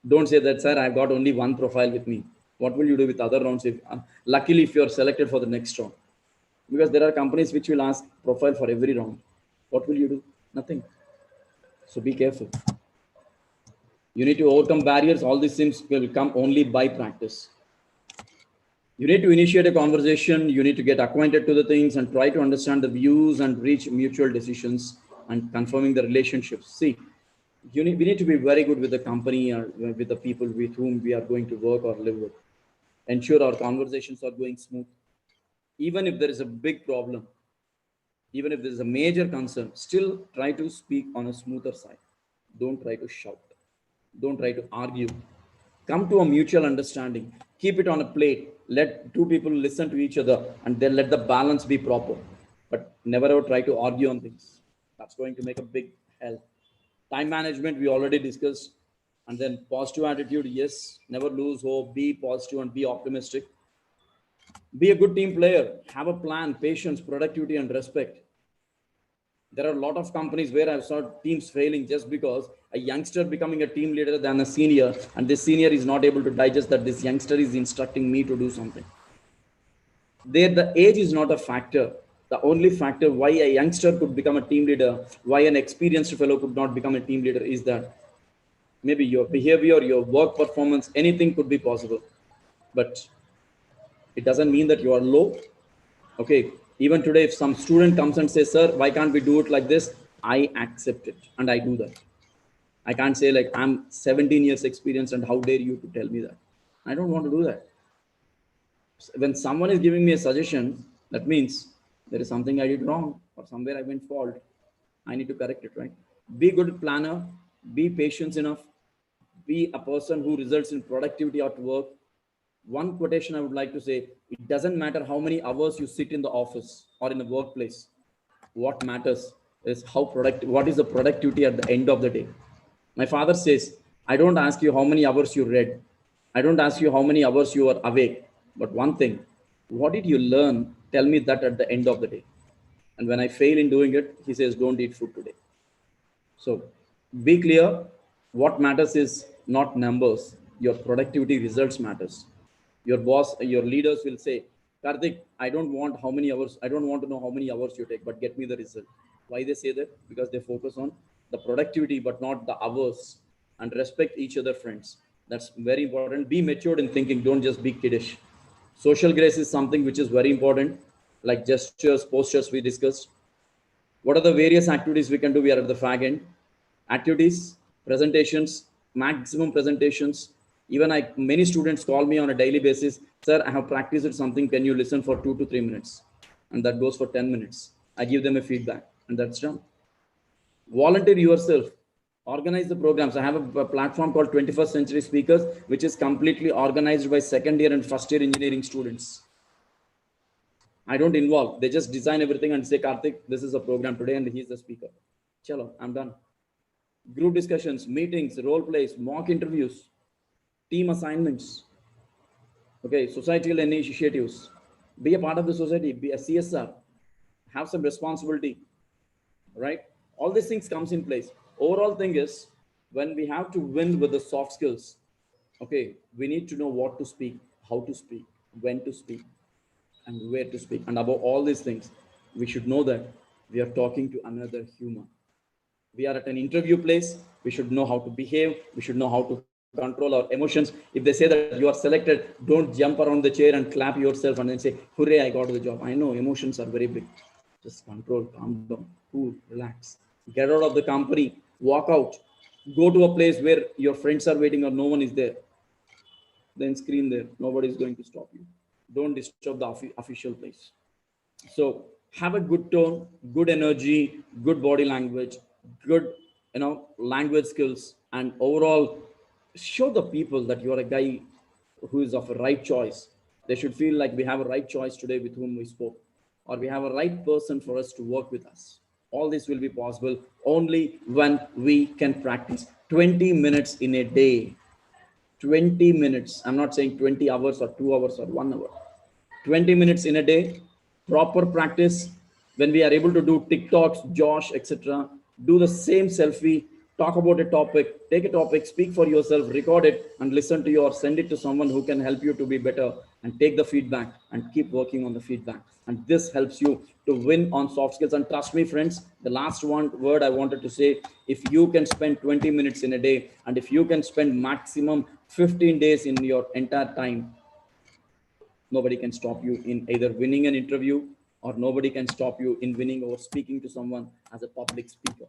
Don't say that, sir, I've got only one profile with me. What will you do with other rounds? If luckily, if you're selected for the next round, because there are companies which will ask profile for every round. What will you do? Nothing. So be careful. You need to overcome barriers. All these things will come only by practice. You need to initiate a conversation. You need to get acquainted to the things and try to understand the views and reach mutual decisions and confirming the relationships. See, we need to be very good with the company or with the people with whom we are going to work or live with. Ensure our conversations are going smooth. Even if there is a big problem, even if there is a major concern, still try to speak on a smoother side. Don't try to shout. Don't try to argue. Come to a mutual understanding. Keep it on a plate. Let two people listen to each other and then let the balance be proper. But never ever try to argue on things. That's going to make a big hell. Time management, we already discussed. And then positive attitude, yes, never lose hope. Be positive and be optimistic. Be a good team player. Have a plan, patience, productivity, and respect. There are a lot of companies where I've saw teams failing just because a youngster becoming a team leader than a senior, and this senior is not able to digest that this youngster is instructing me to do something. There, the age is not a factor. The only factor why a youngster could become a team leader, why an experienced fellow could not become a team leader, is that maybe your behavior, your work performance, anything could be possible. But it doesn't mean that you are low. Okay, even today, if some student comes and says, sir, why can't we do it like this? I accept it and I do that. I can't say like I'm 17 years experience and how dare you to tell me that. I don't want to do that. When someone is giving me a suggestion, that means there is something I did wrong or somewhere I went fault. I need to correct it, right? Be good planner, be patient enough, be a person who results in productivity at work. One quotation I would like to say: it doesn't matter how many hours you sit in the office or in the workplace. What matters is how productive, what is the productivity at the end of the day. My father says, I don't ask you how many hours you read, I don't ask you how many hours you are awake, but one thing: what did you learn? Tell me that at the end of the day. And when I fail in doing it, he says, don't eat food today. So be clear. What matters is not numbers. Your productivity results matters. Your boss, your leaders will say, Karthik, I don't want how many hours, I don't want to know how many hours you take, but get me the result. Why they say that? Because they focus on the productivity, but not the hours. And respect each other, friends. That's very important. Be matured in thinking. Don't just be kiddish. Social grace is something which is very important, like gestures, postures we discussed. What are the various activities we can do? We are at the fag end. Activities, presentations, maximum presentations. Even many students call me on a daily basis. Sir, I have practiced something. Can you listen for 2 to 3 minutes? And that goes for 10 minutes. I give them a feedback, and that's done. Volunteer yourself. Organize the programs. I have a platform called 21st Century Speakers, which is completely organized by second year and first year engineering students. I don't involve. They just design everything and say, Karthik, this is a program today, and he's the speaker. Chalo, I'm done. Group discussions, meetings, role plays, mock interviews, team assignments, okay, societal initiatives. Be a part of the society, be a CSR, have some responsibility, right? All these things comes in place. Overall thing is, when we have to win with the soft skills, okay, we need to know what to speak, how to speak, when to speak, and where to speak. And above all these things, we should know that we are talking to another human. We are at an interview place. We should know how to behave. We should know how to control our emotions. If they say that you are selected, don't jump around the chair and clap yourself and then say, hooray, I got the job. I know emotions are very big. Just control, calm down, cool, relax. Get out of the company, walk out, go to a place where your friends are waiting or no one is there. Then scream there. Nobody is going to stop you. Don't disturb the official place. So have a good tone, good energy, good body language, good language skills, and overall show the people that you are a guy who is of a right choice. They should feel like we have a right choice today with whom we spoke, or we have a right person for us to work with us. All this will be possible only when we can practice 20 minutes in a day. 20 minutes. I'm not saying 20 hours or 2 hours or 1 hour. 20 minutes in a day, proper practice. When we are able to do TikToks, Josh, etc., do the same selfie, talk about a topic, take a topic, speak for yourself, record it, and listen to you or send it to someone who can help you to be better, and take the feedback and keep working on the feedback. And this helps you to win on soft skills. And trust me, friends, the last one word I wanted to say: if you can spend 20 minutes in a day, and if you can spend maximum 15 days in your entire time, nobody can stop you in either winning an interview, or nobody can stop you in winning or speaking to someone as a public speaker.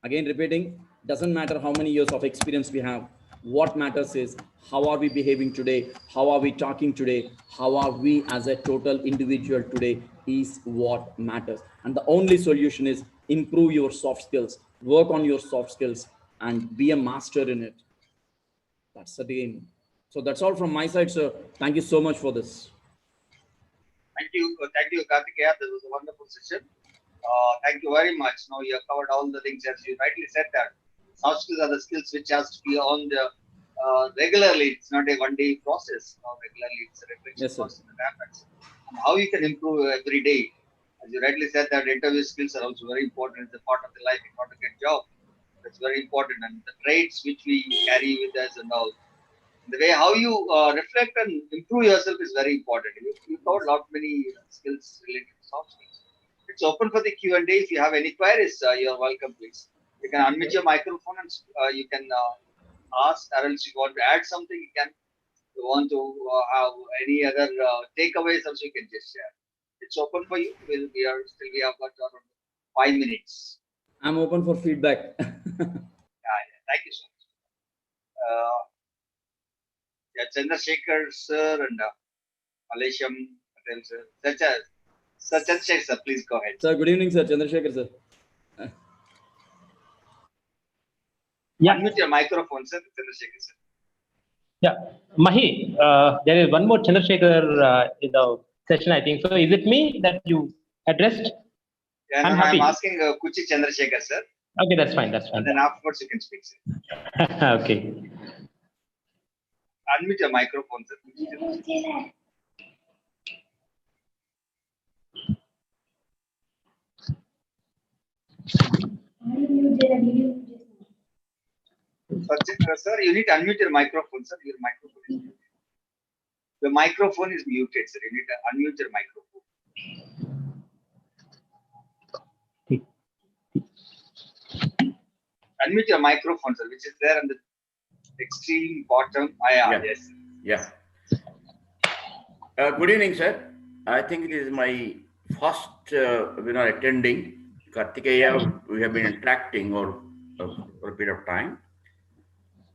Again, repeating, doesn't matter how many years of experience we have. What matters is how are we behaving today, how are we talking today, how are we as a total individual today is what matters. And the only solution is improve your soft skills, work on your soft skills, and be a master in it. That's the game. So that's all from my side, sir. Thank you so much for this. Thank you, Karthikeya. This was a wonderful session. Thank you very much. Now you have covered all the things as you rightly said that soft skills are the skills which has to be on the regularly. It's not a one-day process. Regularly, it's a reflection Yes, sir. process that happens. And how you can improve every day. As you rightly said that interview skills are also very important. It's a part of the life in order to get job. That's very important. And the traits which we carry with us and all, the way how you reflect and improve yourself is very important. You covered a lot many skills related to soft skills. It's open for the Q&A. If you have any queries, you're welcome, please. You can unmute your microphone and you can ask, or else you want to add something, you can. If you want to have any other takeaways, also you can just share. It's open for you. We have got around 5 minutes. I'm open for feedback. Yeah, yeah. Thank you so much. Uh, Yeah, Chandrasekhar sir and Alesham Patel sir. Sir Chandrasekhar sir, please go ahead. Sir, good evening, sir. Chandrasekhar, sir. Yeah, Unmute your microphone, sir. Chandrasekhar sir. yeah. Mahi, there is one more Chandrasekhar in the session, I think. So is it me that you addressed? Yeah, I'm no, happy. I'm asking Kuchi Chandrasekhar sir. Okay, that's fine. That's fine. And then afterwards you can speak, sir. Okay. Unmute your microphone, sir. Kuchi Chandrasekhar. Sir, you need to unmute your microphone, sir. Your microphone is muted. The microphone is muted, sir. You need to unmute your microphone. Unmute your microphone, sir, which is there on the extreme bottom. Yes. Yeah. Good evening, sir. I think it is my first webinar attending. Karthikeya, we have been interacting for a period of time.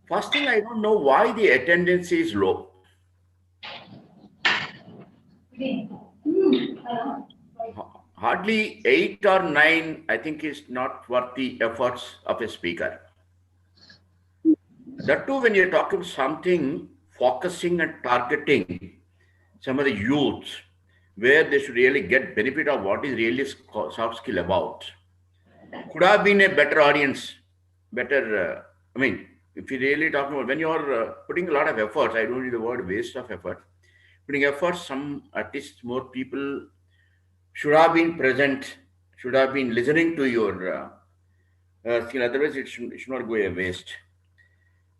First thing, I don't know why the attendance is low. Hardly 8 or 9, I think, is not worth the efforts of a speaker. That too, when you're talking something, focusing and targeting some of the youth, where they should really get benefit of what is really soft skill about. Could have been a better audience, better, if you really talk about, when you're putting a lot of efforts, I don't use the word waste of effort, putting efforts, at least more people should have been present, should have been listening to your skill, otherwise it should not go a waste.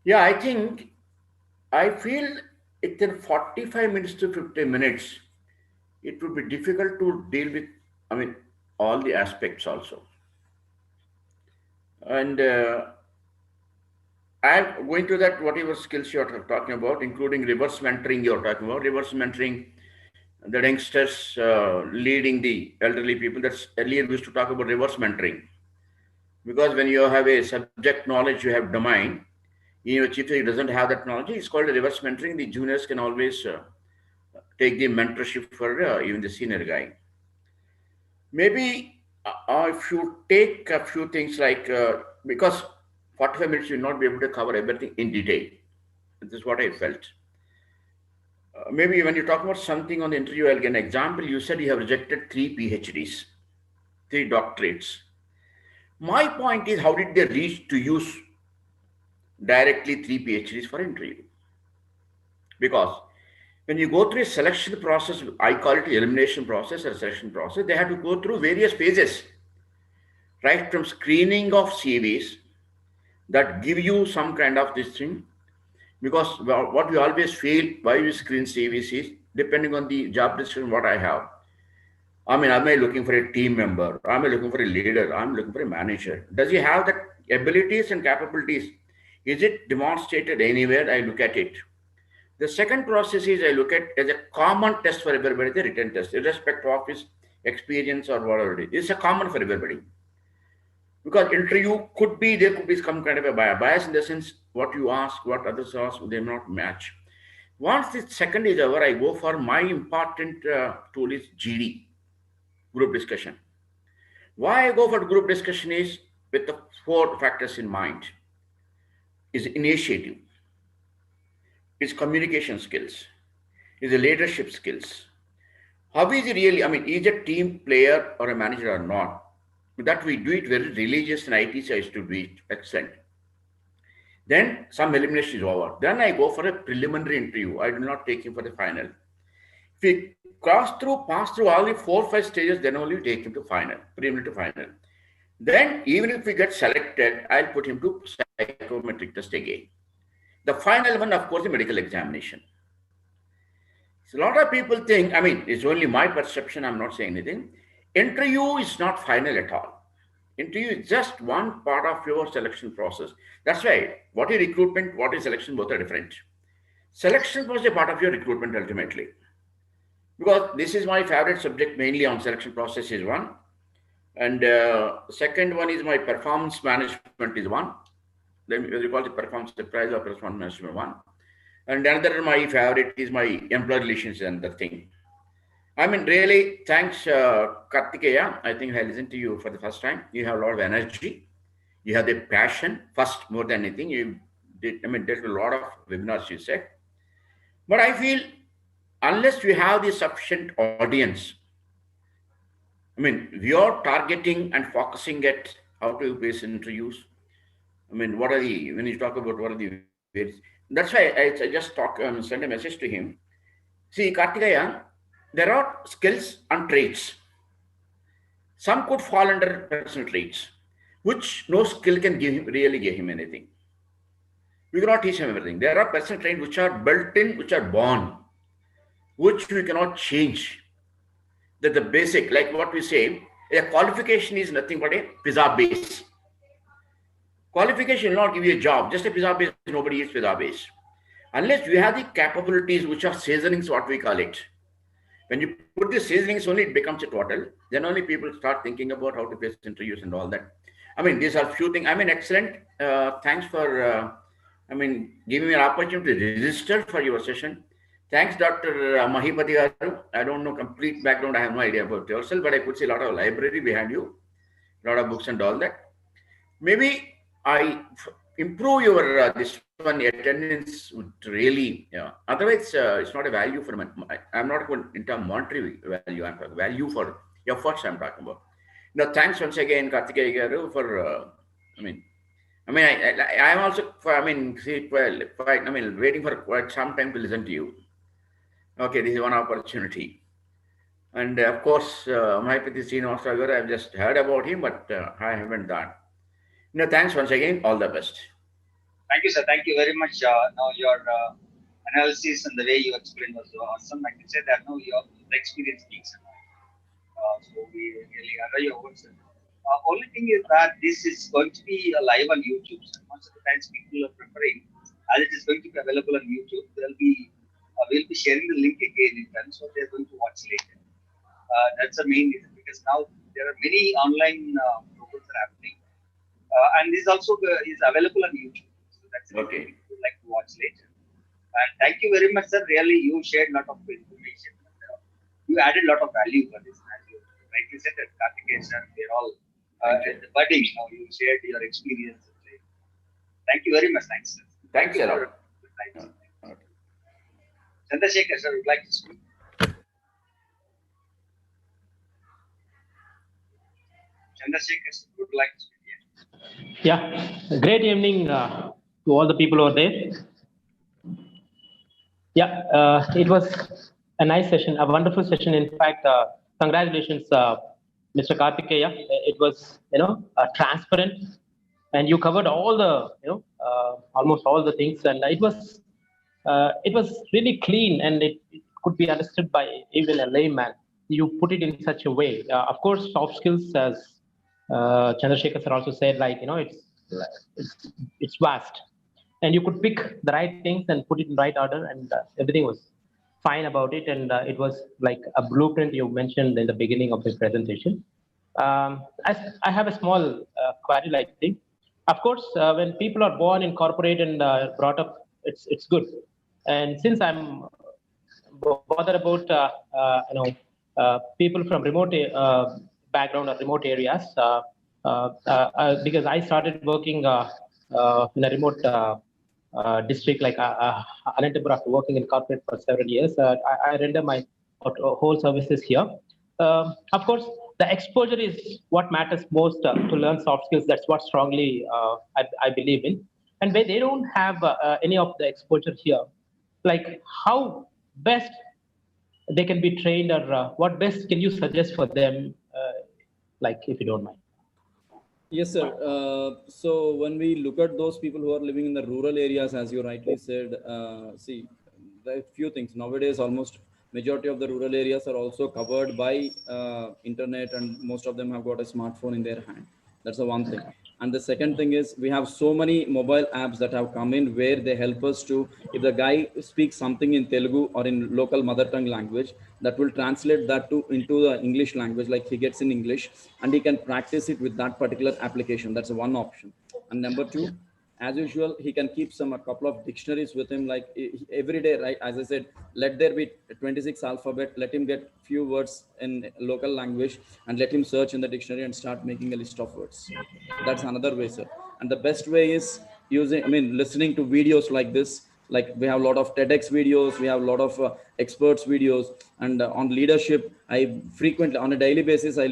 Yeah, I feel within 45 minutes to 50 minutes, it would be difficult to deal with, all the aspects also. And I'm going to that, whatever skills you're talking about, including reverse mentoring you're talking about, reverse mentoring, the youngsters leading the elderly people. That's earlier we used to talk about reverse mentoring. Because when you have a subject knowledge, you have domain, your chief doesn't have that knowledge, it's called a reverse mentoring. The juniors can always take the mentorship for even the senior guy. Maybe if you take a few things like, because 45 minutes you'll not be able to cover everything in detail. This is what I felt. Maybe when you talk about something on the interview, I'll get an example. You said you have rejected 3 PhDs, 3 doctorates. My point is, how did they reach to use directly 3 PhDs for interview? Because when you go through a selection process, I call it elimination process or selection process, they have to go through various phases, right from screening of CVs that give you some kind of this thing. Because what we always feel, why we screen CVs is depending on the job description, what I have. Am I looking for a team member? Am I looking for a leader? I'm looking for a manager. Does he have the abilities and capabilities? Is it demonstrated anywhere? I look at it. The second process is I look at as a common test for everybody, the written test, irrespective of his experience or whatever it is. It's a common for everybody. Because interview there could be some kind of a bias in the sense what you ask, what others ask, they may not match. Once the second is over, I go for my important tool is GD, group discussion. Why I go for group discussion is with the 4 factors in mind. Is initiative, is communication skills, is the leadership skills. How is he really, is a team player or a manager or not? That we do it very religious and ITC used to do it excellent. Then some elimination is over. Then I go for a preliminary interview. I do not take him for the final. If we pass through all the 4 5 stages, then only take him to final, preliminary to final. Then even if we get selected, I'll put him to psychometric test again. The final one, of course, the medical examination. So a lot of people think, it's only my perception, I'm not saying anything. Interview is not final at all. Interview is just one part of your selection process. That's why what is recruitment, what is selection, both are different. Selection was a part of your recruitment ultimately. Because this is my favorite subject, mainly on selection process is one. And second one is my performance management is one. Then we call it performance price or performance management one. And another my favorite is my employee relations and the thing. I mean, really, thanks, Karthikeya. I think I listened to you for the first time. You have a lot of energy. You have the passion first more than anything. You did, I mean, there's a lot of webinars you said. But I feel unless we have the sufficient audience, I mean, we are targeting and focusing at how to base interviews. I mean, what are the, when you talk about what are the ways, that's why I just send a message to him. See, Karthikeya, there are skills and traits. Some could fall under personal traits, which no skill can give him, really give him anything. We cannot teach him everything. There are personal traits which are built in, which are born, which we cannot change. That the basic, like what we say, a qualification is nothing but a pizza base. Qualification will not give you a job. Just a pizza base, nobody eats pizza base. Unless you have the capabilities, which are seasonings, what we call it. When you put the seasonings only, it becomes a total. Then only people start thinking about how to face interviews and all that. I mean, these are few things. I mean, excellent. Thanks for, giving me an opportunity to register for your session. Thanks, Dr. Maheepathi garu. I don't know complete background. I have no idea about yourself, but I could see a lot of library behind you, a lot of books and all that. Maybe I improve your this one attendance would really, otherwise it's not a value for I'm not going in terms of monetary value. I'm talking value for efforts. I'm talking about. Now, thanks once again, Karthikeya garu, for. I am also. Waiting for quite some time to listen to you. Okay, this is one opportunity. And of course, Maheepathi Srinivas rao, I've just heard about him, but I haven't done. No, thanks once again. All the best. Thank you, sir. Thank you very much. Now your analysis and the way you explained was awesome. I can say that now your experience speaks. So we really honor your words. Only thing is that this is going to be live on YouTube. So most of the times people are preferring, as it is going to be available on YouTube, we'll be sharing the link again in time, so they're going to watch later. That's the main reason, because now there are many online programs that are happening, and this also is available on YouTube. So that's okay. People would like to watch later. And thank you very much, sir. Really, you shared a lot of information. You added a lot of value for this. As you rightly said, that Karthikeya sir, we're all at the budding. You shared your experience. Thank you very much. Thanks, sir. Thanks a lot. Chandrasekhar sir would like to speak. Chandrasekhar sir would like to speak. Yeah, great evening to all the people over there. Yeah, it was a nice session, a wonderful session. In fact, congratulations, Mr. Karthikeya. It was, transparent, and you covered all the, almost all the things, and it was really clean, and it could be understood by even a layman. You put it in such a way. Of course, soft skills, as Chandrasekhar sir also said, it's vast, and you could pick the right things and put it in right order, and everything was fine about it. And it was like a blueprint you mentioned in the beginning of the presentation. As I have a small query-like thing. Of course, when people are born in corporate and brought up, it's good. And since I'm bothered about people from remote background or remote areas, because I started working in a remote district like Anantapur after working in corporate for several years. I render my whole services here. Of course, the exposure is what matters most to learn soft skills. That's what strongly I believe in. And where they don't have any of the exposure here, like how best they can be trained, or what best can you suggest for them, if you don't mind? Yes, sir. So when we look at those people who are living in the rural areas, as you rightly said, see, there are few things. Nowadays, almost majority of the rural areas are also covered by internet, and most of them have got a smartphone in their hand. That's the one thing. And the second thing is, we have so many mobile apps that have come in where they help us to, if the guy speaks something in Telugu or in local mother tongue language, that will translate that into the English language, like he gets in English, and he can practice it with that particular application. That's one option. And number two, As usual, he can keep a couple of dictionaries with him, like every day, right? As I said, let there be 26 alphabet, let him get few words in local language, and let him search in the dictionary and start making a list of words. That's another way, sir. And the best way is using, listening to videos like this. Like we have a lot of TEDx videos, we have a lot of experts videos, and on leadership, I frequently, on a daily basis, I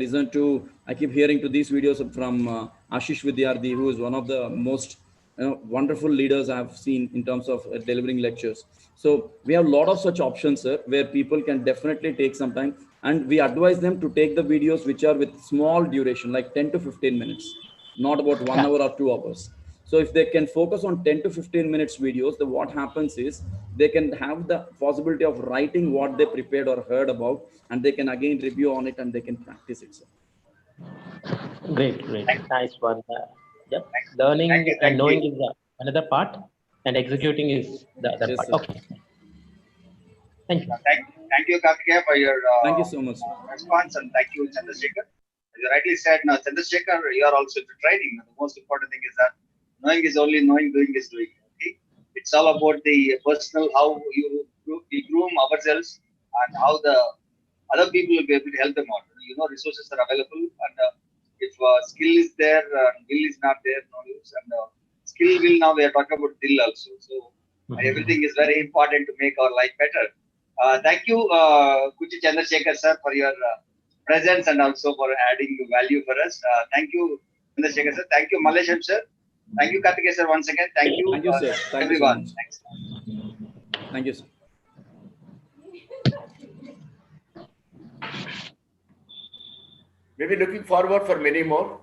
keep hearing to these videos from Ashish Vidyarthi, who is one of the most wonderful leaders I've seen in terms of delivering lectures. So we have a lot of such options, sir, where people can definitely take some time, and we advise them to take the videos which are with small duration, like 10 to 15 minutes, not about 1 hour or 2 hours. So if they can focus on 10 to 15 minutes videos, then what happens is they can have the possibility of writing what they prepared or heard about, and they can again review on it and they can practice it, sir. Great, great. Thank, Nice one. Yep. thank Learning you, and thank knowing you. is another part, and executing is the other Yes, part. sir. Okay. Thank you. Thank you, Karthikeya, for your Thank you so much, sir. response, and thank you, Chandrasekhar. As you rightly said, now, Chandrasekhar, you are also into training. The most important thing is that knowing is only knowing, doing is doing. Okay, it's all about the personal, how we groom ourselves, and how the other people will be able to help them out. Resources are available, and if skill is there, will is not there, no use. And skill will, now we are talking about dill also. So everything is very important to make our life better. Thank you, Kuchi Chandrasekhar sir, for your presence and also for adding value for us. Thank you, Chandrasekhar sir. Thank you, Malesham sir. Thank you, Karthikeya sir, once again. Thank you, Thank you, sir. Thank you so everyone. much. Thanks. Thank you, sir. Maybe looking forward for many more.